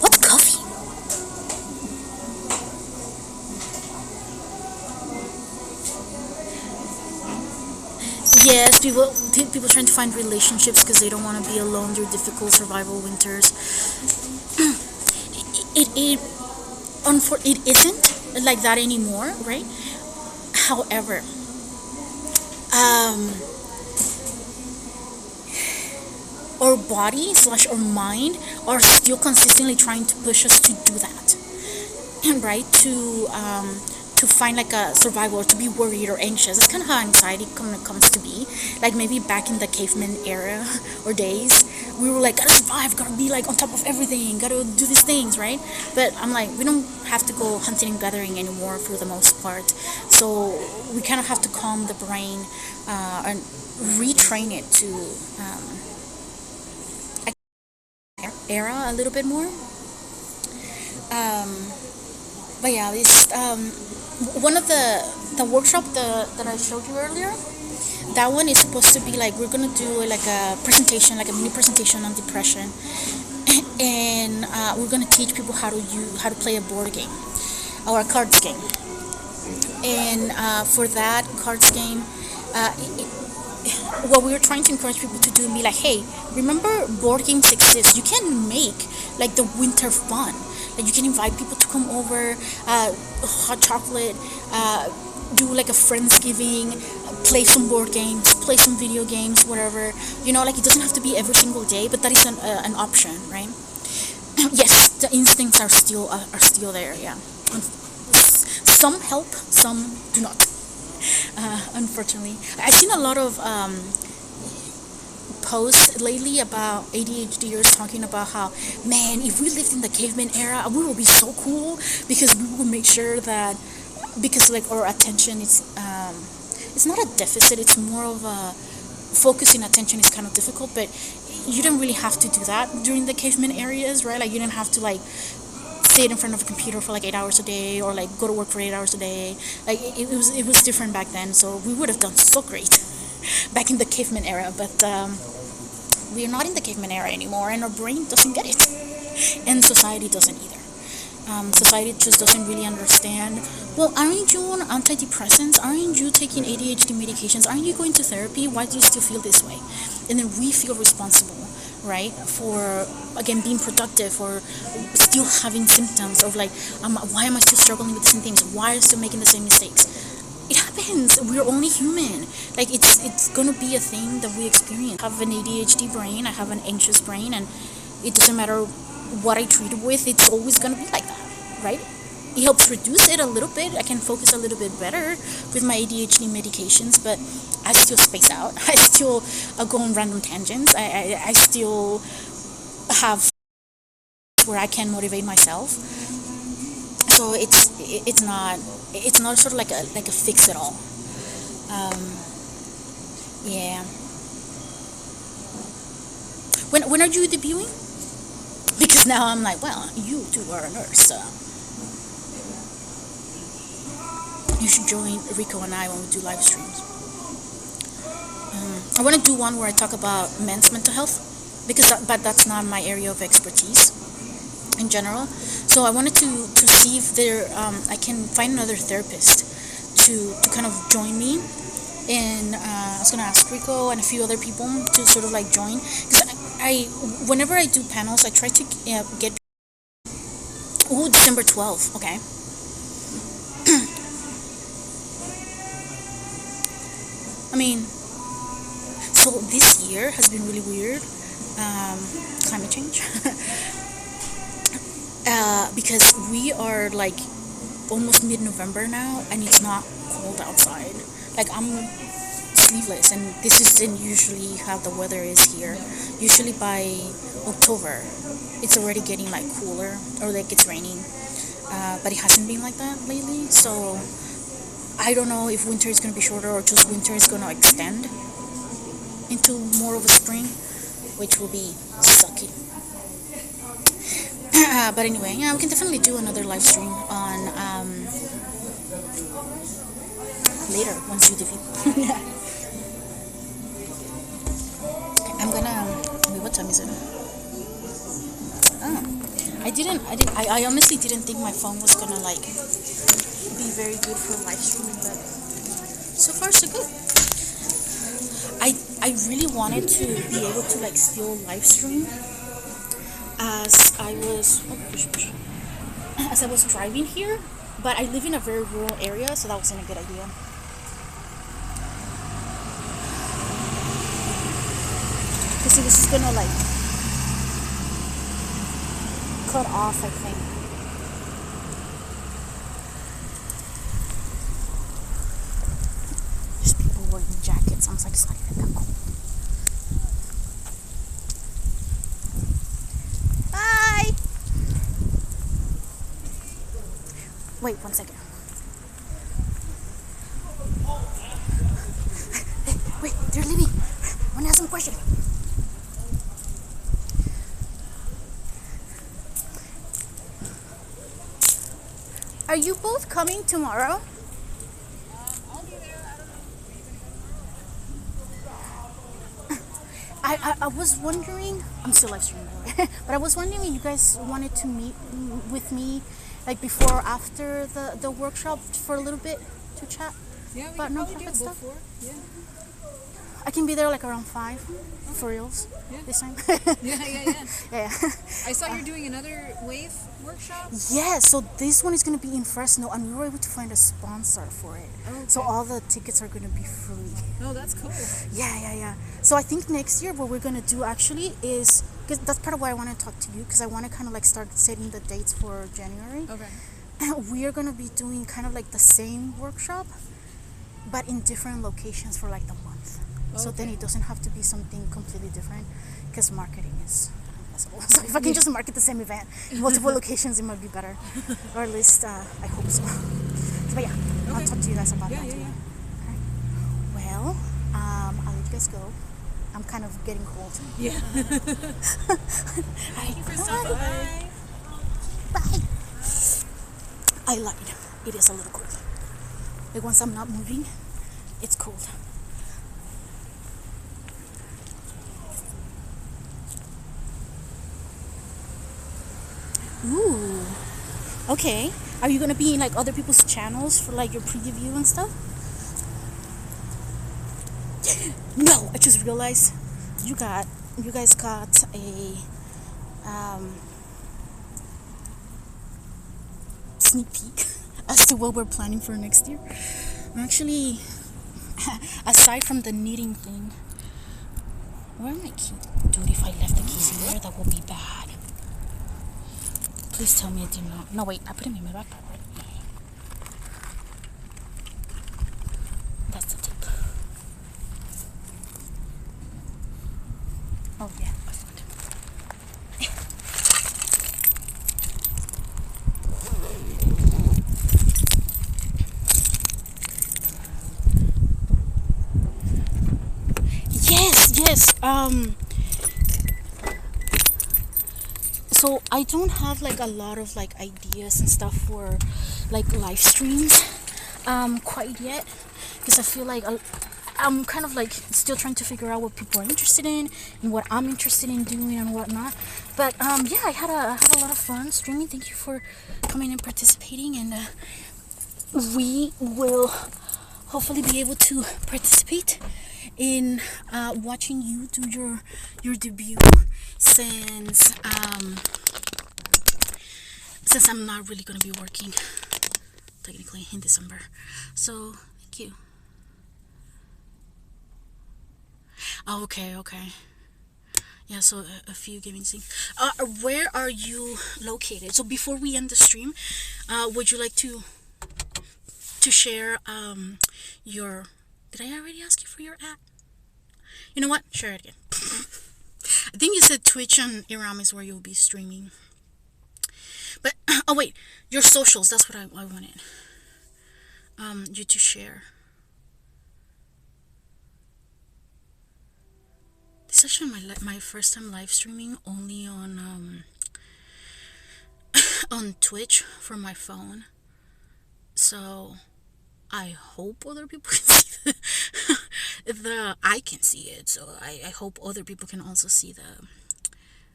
What's coffee? people trying to find relationships because they don't want to be alone through difficult survival winters. It isn't like that anymore, right? However, our body / our mind are still consistently trying to push us to do that, right? To find like a survival, or to be worried or anxious. That's kind of how anxiety comes to be. Like maybe back in the caveman era or days, we were like, gotta survive, gotta be like on top of everything, gotta do these things, right? But I'm like, we don't have to go hunting and gathering anymore for the most part. So we kind of have to calm the brain and retrain it to era a little bit more. But yeah, this one of the workshop that I showed you earlier, that one is supposed to be like, we're gonna do like a presentation, like a mini presentation on depression, and we're gonna teach people how to play a board game or a cards game. And for that cards game, what we were trying to encourage people to do and be like, hey, remember board games exist. You can make like the winter fun. Like you can invite people to come over, hot chocolate, do like a Friendsgiving, play some board games, play some video games, whatever. You know, like it doesn't have to be every single day, but that is an option, right? Yes, the instincts are still there. Yeah, some help, some do not. Unfortunately, I've seen a lot of posts lately about ADHDers talking about how, man, if we lived in the caveman era, we would be so cool because we would make sure that, because like our attention is it's not a deficit, it's more of a focusing attention is kind of difficult, but you didn't really have to do that during the caveman areas, right? Like you didn't have to like sit in front of a computer for like 8 hours a day, or like go to work for 8 hours a day. Like it was different back then, so we would have done so great back in the caveman era. But we are not in the caveman era anymore, and our brain doesn't get it, and society doesn't either. Society just doesn't really understand. Well, aren't you on antidepressants? Aren't you taking ADHD medications? Aren't you going to therapy? Why do you still feel this way? And then we feel responsible, right, for again being productive, or still having symptoms of like, why am I still struggling with the same things? Why am I still making the same mistakes? It happens. We're only human. Like it's gonna be a thing that we experience. I have an ADHD brain. I have an anxious brain, and it doesn't matter what I treat it with. It's always gonna be like that, right? It helps reduce it a little bit. I can focus a little bit better with my ADHD medications, but I still space out. I still go on random tangents. I still have where I can motivate myself. So it's not sort of like a fix it all. Yeah. When are you debuting? Because now I'm like, well, you too are a nurse, so you should join Rico and I when we do live streams. I want to do one where I talk about men's mental health, but that's not my area of expertise in general. So I wanted to see if I can find another therapist to kind of join me. And I was gonna ask Rico and a few other people to sort of like join, because whenever I do panels, I try to get. Oh, December 12th. Okay. I mean, so this year has been really weird. Climate change. Because we are like almost mid-November now, and it's not cold outside. Like I'm sleeveless, and this isn't usually how the weather is here. Usually by October, it's already getting like cooler, or like it's raining. But it hasn't been like that lately, so I don't know if winter is going to be shorter, or just winter is going to extend into more of a spring, which will be sucky. But anyway, yeah, we can definitely do another live stream on later once you defeat. I'm gonna wait. What time is it? Oh, I honestly didn't think my phone was gonna like be very good for live streaming, but so far so good. I I really wanted to be able to like still live stream as I was as I was driving here, but I live in a very rural area, so that wasn't a good idea. Because this is gonna like cut off, I think. There's people wearing jackets. I was like, it's not even that cold. Bye! Wait, 1 second. Hey, wait, they're leaving. I want to ask them a question. Are you both coming tomorrow? I'll be there. I don't know. I was wondering, I'm still live streaming by the way, but I was wondering if you guys wanted to meet with me like before or after the workshop for a little bit to chat Yeah, we about could probably do nonprofit it stuff. before. Yeah. I can be there like around 5 for reals this time. Yeah. Yeah. I saw you're doing another wave workshop. Yeah, so this one is going to be in Fresno and we were able to find a sponsor for it. Okay. So all the tickets are going to be free. Oh, that's cool. Yeah. So I think next year what we're going to do actually is, because that's part of why I want to talk to you, because I want to kind of like start setting the dates for January. Okay. We are going to be doing kind of like the same workshop, but in different locations for like the month. So then it doesn't have to be something completely different, because marketing is impossible. So if I can just market the same event in multiple locations, it might be better. Or at least I hope so. But yeah, I'll talk to you guys about that too. Okay. Well, I'll let you guys go. I'm kind of getting cold. Yeah. Thank you for stopping by. Bye. I lied. It is a little cold. Like once I'm not moving, it's cold. Ooh. Okay. Are you gonna be in like other people's channels for like your preview and stuff? No, I just realized you guys got a sneak peek as to what we're planning for next year. I'm actually, aside from the knitting thing, where are my keys? Dude, if I left the keys in there, that would be bad. Please tell me I did not. No, wait, I put them in my backpack, right? That's the tip. Oh, yeah, I found it. Yes. So I don't have like a lot of like ideas and stuff for like live streams quite yet, because I feel like I'm kind of like still trying to figure out what people are interested in and what I'm interested in doing and whatnot. But yeah, I had a lot of fun streaming. Thank you for coming and participating, and we will hopefully be able to participate in watching you do your debut, since I'm not really going to be working technically in December. So thank you. Oh, okay. Yeah, so a few gaming things. Where are you located? So before we end the stream, would you like to share your... Did I already ask you for your app? You know what? Share it again. I think you said Twitch and Iram is where you'll be streaming. But, oh wait, your socials, that's what I wanted you to share. This is actually my first time live streaming, only on on Twitch for my phone. So I hope other people can see I can see it, so I hope other people can also see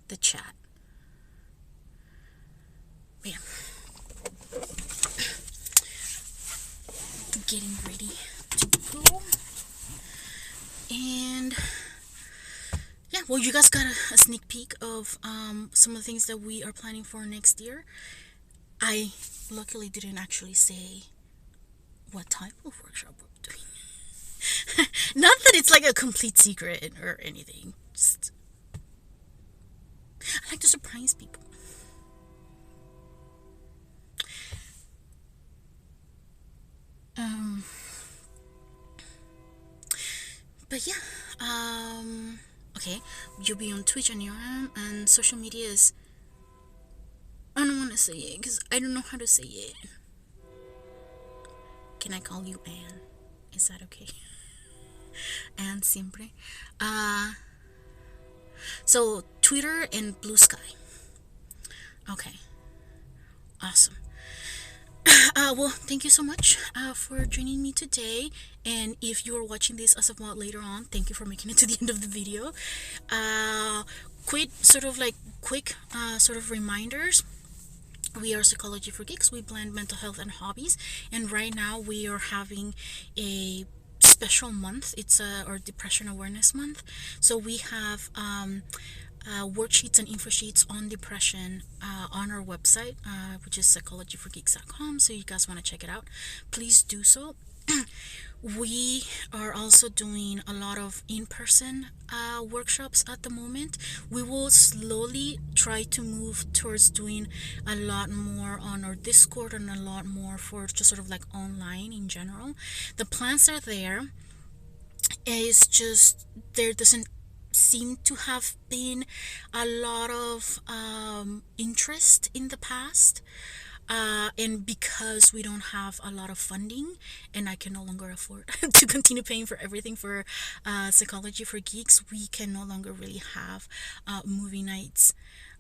the chat. But yeah. Getting ready to go. And well, you guys got a sneak peek of some of the things that we are planning for next year. I luckily didn't actually say what type of workshop we're doing. Not that it's like a complete secret or anything. Just, I like to surprise people. But yeah, okay, you'll be on Twitch and and social media is, I don't want to say it because I don't know how to say it. Can I call you Anne? Is that okay? Anne siempre. So Twitter and Blue Sky. Okay, awesome. Well, thank you so much for joining me today. And if you are watching this as of later on, thank you for making it to the end of the video. Quick sort of reminders. We are Psychology for Geeks. We blend mental health and hobbies. And right now we are having a special month. It's our Depression Awareness Month. So we have worksheets and info sheets on depression on our website, which is psychologyforgeeks.com. So you guys want to check it out, please do so. We are also doing a lot of in-person workshops at the moment. We will slowly try to move towards doing a lot more on our Discord and a lot more for just sort of like online in general. The plans are there. It's just there doesn't seem to have been a lot of interest in the past, and because we don't have a lot of funding and I can no longer afford to continue paying for everything for Psychology for Geeks, we can no longer really have movie nights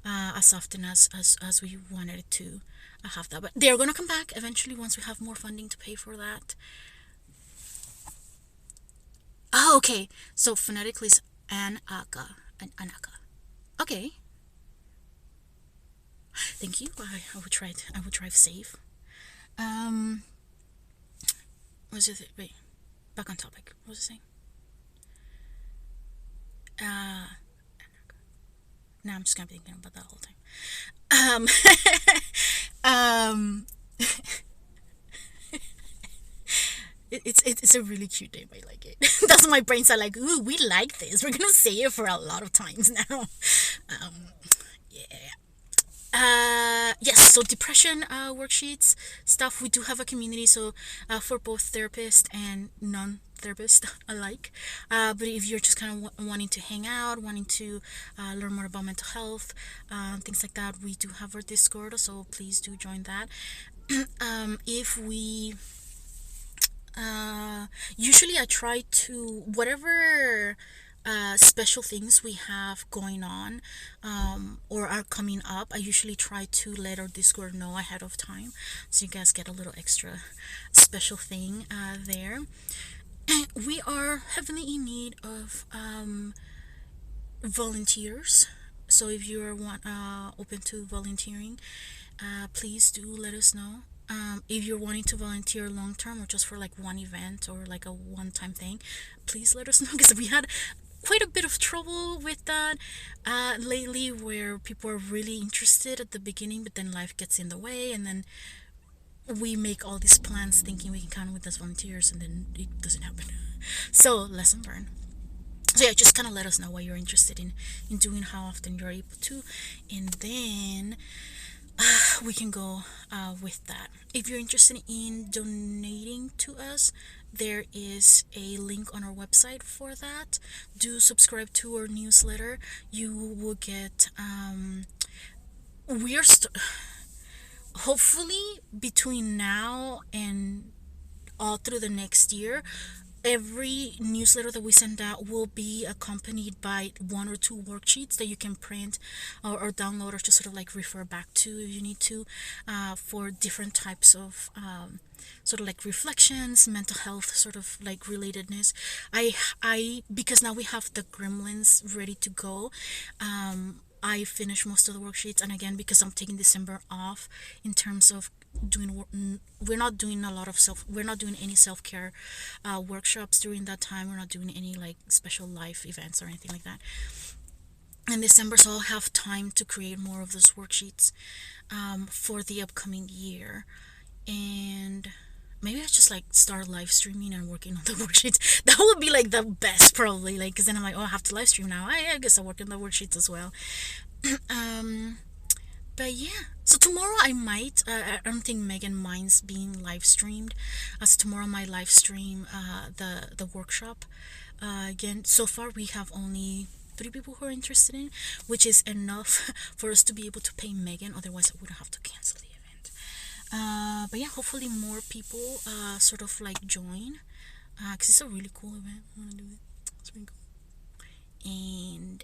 as often as we wanted to have that. But they're gonna come back eventually once we have more funding to pay for that. Oh, okay, so phonetically is Anaka. Okay. Thank you. I will try. I will try save. What was it? Wait. Back on topic. What was I saying? Now I'm just gonna be thinking about that all the time. It's a really cute name. I like it. That's my brain side like, ooh, we like this. We're gonna say it for a lot of times now. Yes, so depression worksheets stuff. We do have a community, so for both therapists and non-therapists alike. But if you're just kind of wanting to hang out, wanting to learn more about mental health, things like that, we do have our Discord, so please do join that. If we usually I try to, whatever special things we have going on or are coming up, I usually try to let our Discord know ahead of time, so you guys get a little extra special thing there. We are heavily in need of volunteers, so if you are open to volunteering, please do let us know. If you're wanting to volunteer long term or just for like one event or like a one-time thing, please let us know, because we had quite a bit of trouble with that lately, where people are really interested at the beginning, but then life gets in the way, and then we make all these plans thinking we can count with as volunteers, and then it doesn't happen. So lesson learned. So yeah, just kind of let us know what you're interested in doing, how often you're able to, and then we can go with that. If you're interested in donating to us, there is a link on our website for that. Do subscribe to our newsletter. You will get hopefully between now and all through the next year, every newsletter that we send out will be accompanied by 1 or 2 worksheets that you can print or download, or just sort of like refer back to if you need to, for different types of sort of like reflections, mental health sort of like relatedness. I because now we have the gremlins ready to go, I finished most of the worksheets, and again, because I'm taking December off in terms of we're not doing any self-care workshops during that time. We're not doing any like special life events or anything like that. in December, so I'll have time to create more of those worksheets for the upcoming year. And maybe I just like start live streaming and working on the worksheets. That would be like the best, probably. Like, because then I'm like, oh, I have to live stream now. I guess I'll work on the worksheets as well. But yeah, so tomorrow I might. I don't think Megan minds being live streamed, as tomorrow my live stream the workshop. Again, so far we have only 3 people who are interested in, which is enough for us to be able to pay Megan. Otherwise, I wouldn't have to cancel the event. But yeah, hopefully more people sort of like join, because it's a really cool event. I want to do it. It's really cool. And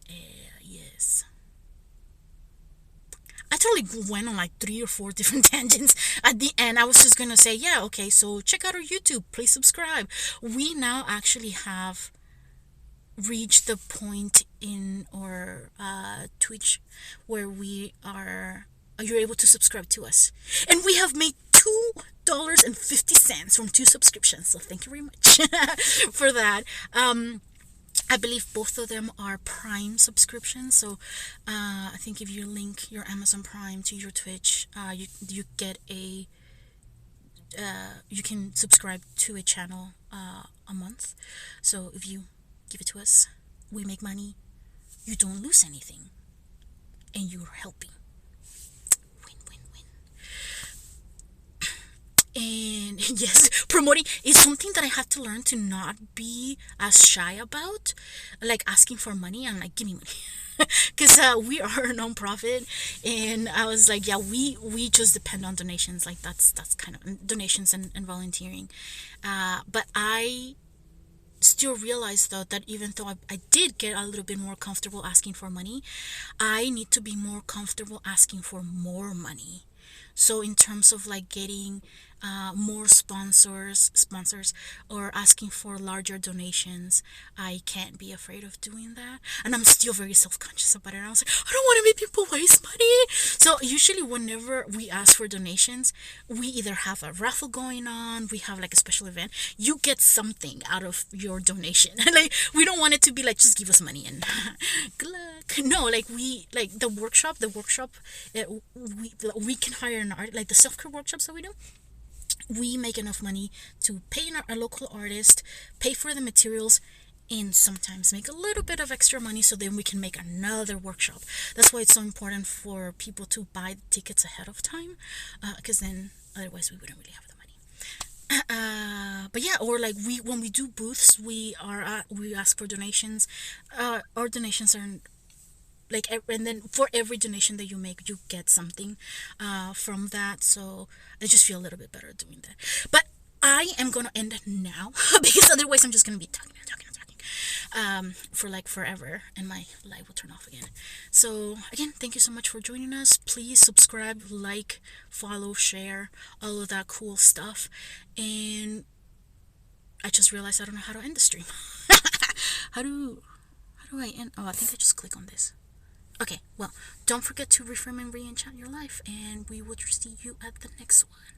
yes. I totally went on like 3 or 4 different tangents. At the end, I was just gonna say, yeah, okay, so check out our YouTube, please subscribe. We now actually have reached the point in our Twitch where you're able to subscribe to us, and we have made $2.50 from 2 subscriptions. So thank you very much for that. I believe both of them are Prime subscriptions. So I think if you link your Amazon Prime to your Twitch, you get you can subscribe to a channel a month. So if you give it to us, we make money. You don't lose anything, and you're helping. Win, win, win. And yes, promoting is something that I had to learn to not be as shy about, like asking for money and like, give me money. Because we are a non-profit, and I was like, yeah, we just depend on donations. Like that's kind of donations and volunteering. But I still realize though that even though I did get a little bit more comfortable asking for money, I need to be more comfortable asking for more money. So in terms of like getting more sponsors or asking for larger donations, I can't be afraid of doing that. And I'm still very self-conscious about it. I was like, I don't want to make people waste money. So usually whenever we ask for donations, we either have a raffle going on, we have like a special event. You get something out of your donation. Like, we don't want it to be like, just give us money and good luck. No, like the workshop, we can hire an art, like the self-care workshops that we do. We make enough money to pay a local artist, pay for the materials, and sometimes make a little bit of extra money, so then we can make another workshop. That's why it's so important for people to buy the tickets ahead of time, because then otherwise we wouldn't really have the money. But yeah, or like when we do booths, we ask for donations. Our donations are like, and then for every donation that you make, you get something from that. So I just feel a little bit better doing that. But I am gonna end it now because otherwise I'm just gonna be talking for like forever, and my light will turn off again. So again, thank you so much for joining us. Please subscribe, like, follow, share, all of that cool stuff. And I just realized I don't know how to end the stream. How do I end? Oh, I think I just click on this. Okay, well, don't forget to reframe and re-enchant your life, and we will see you at the next one.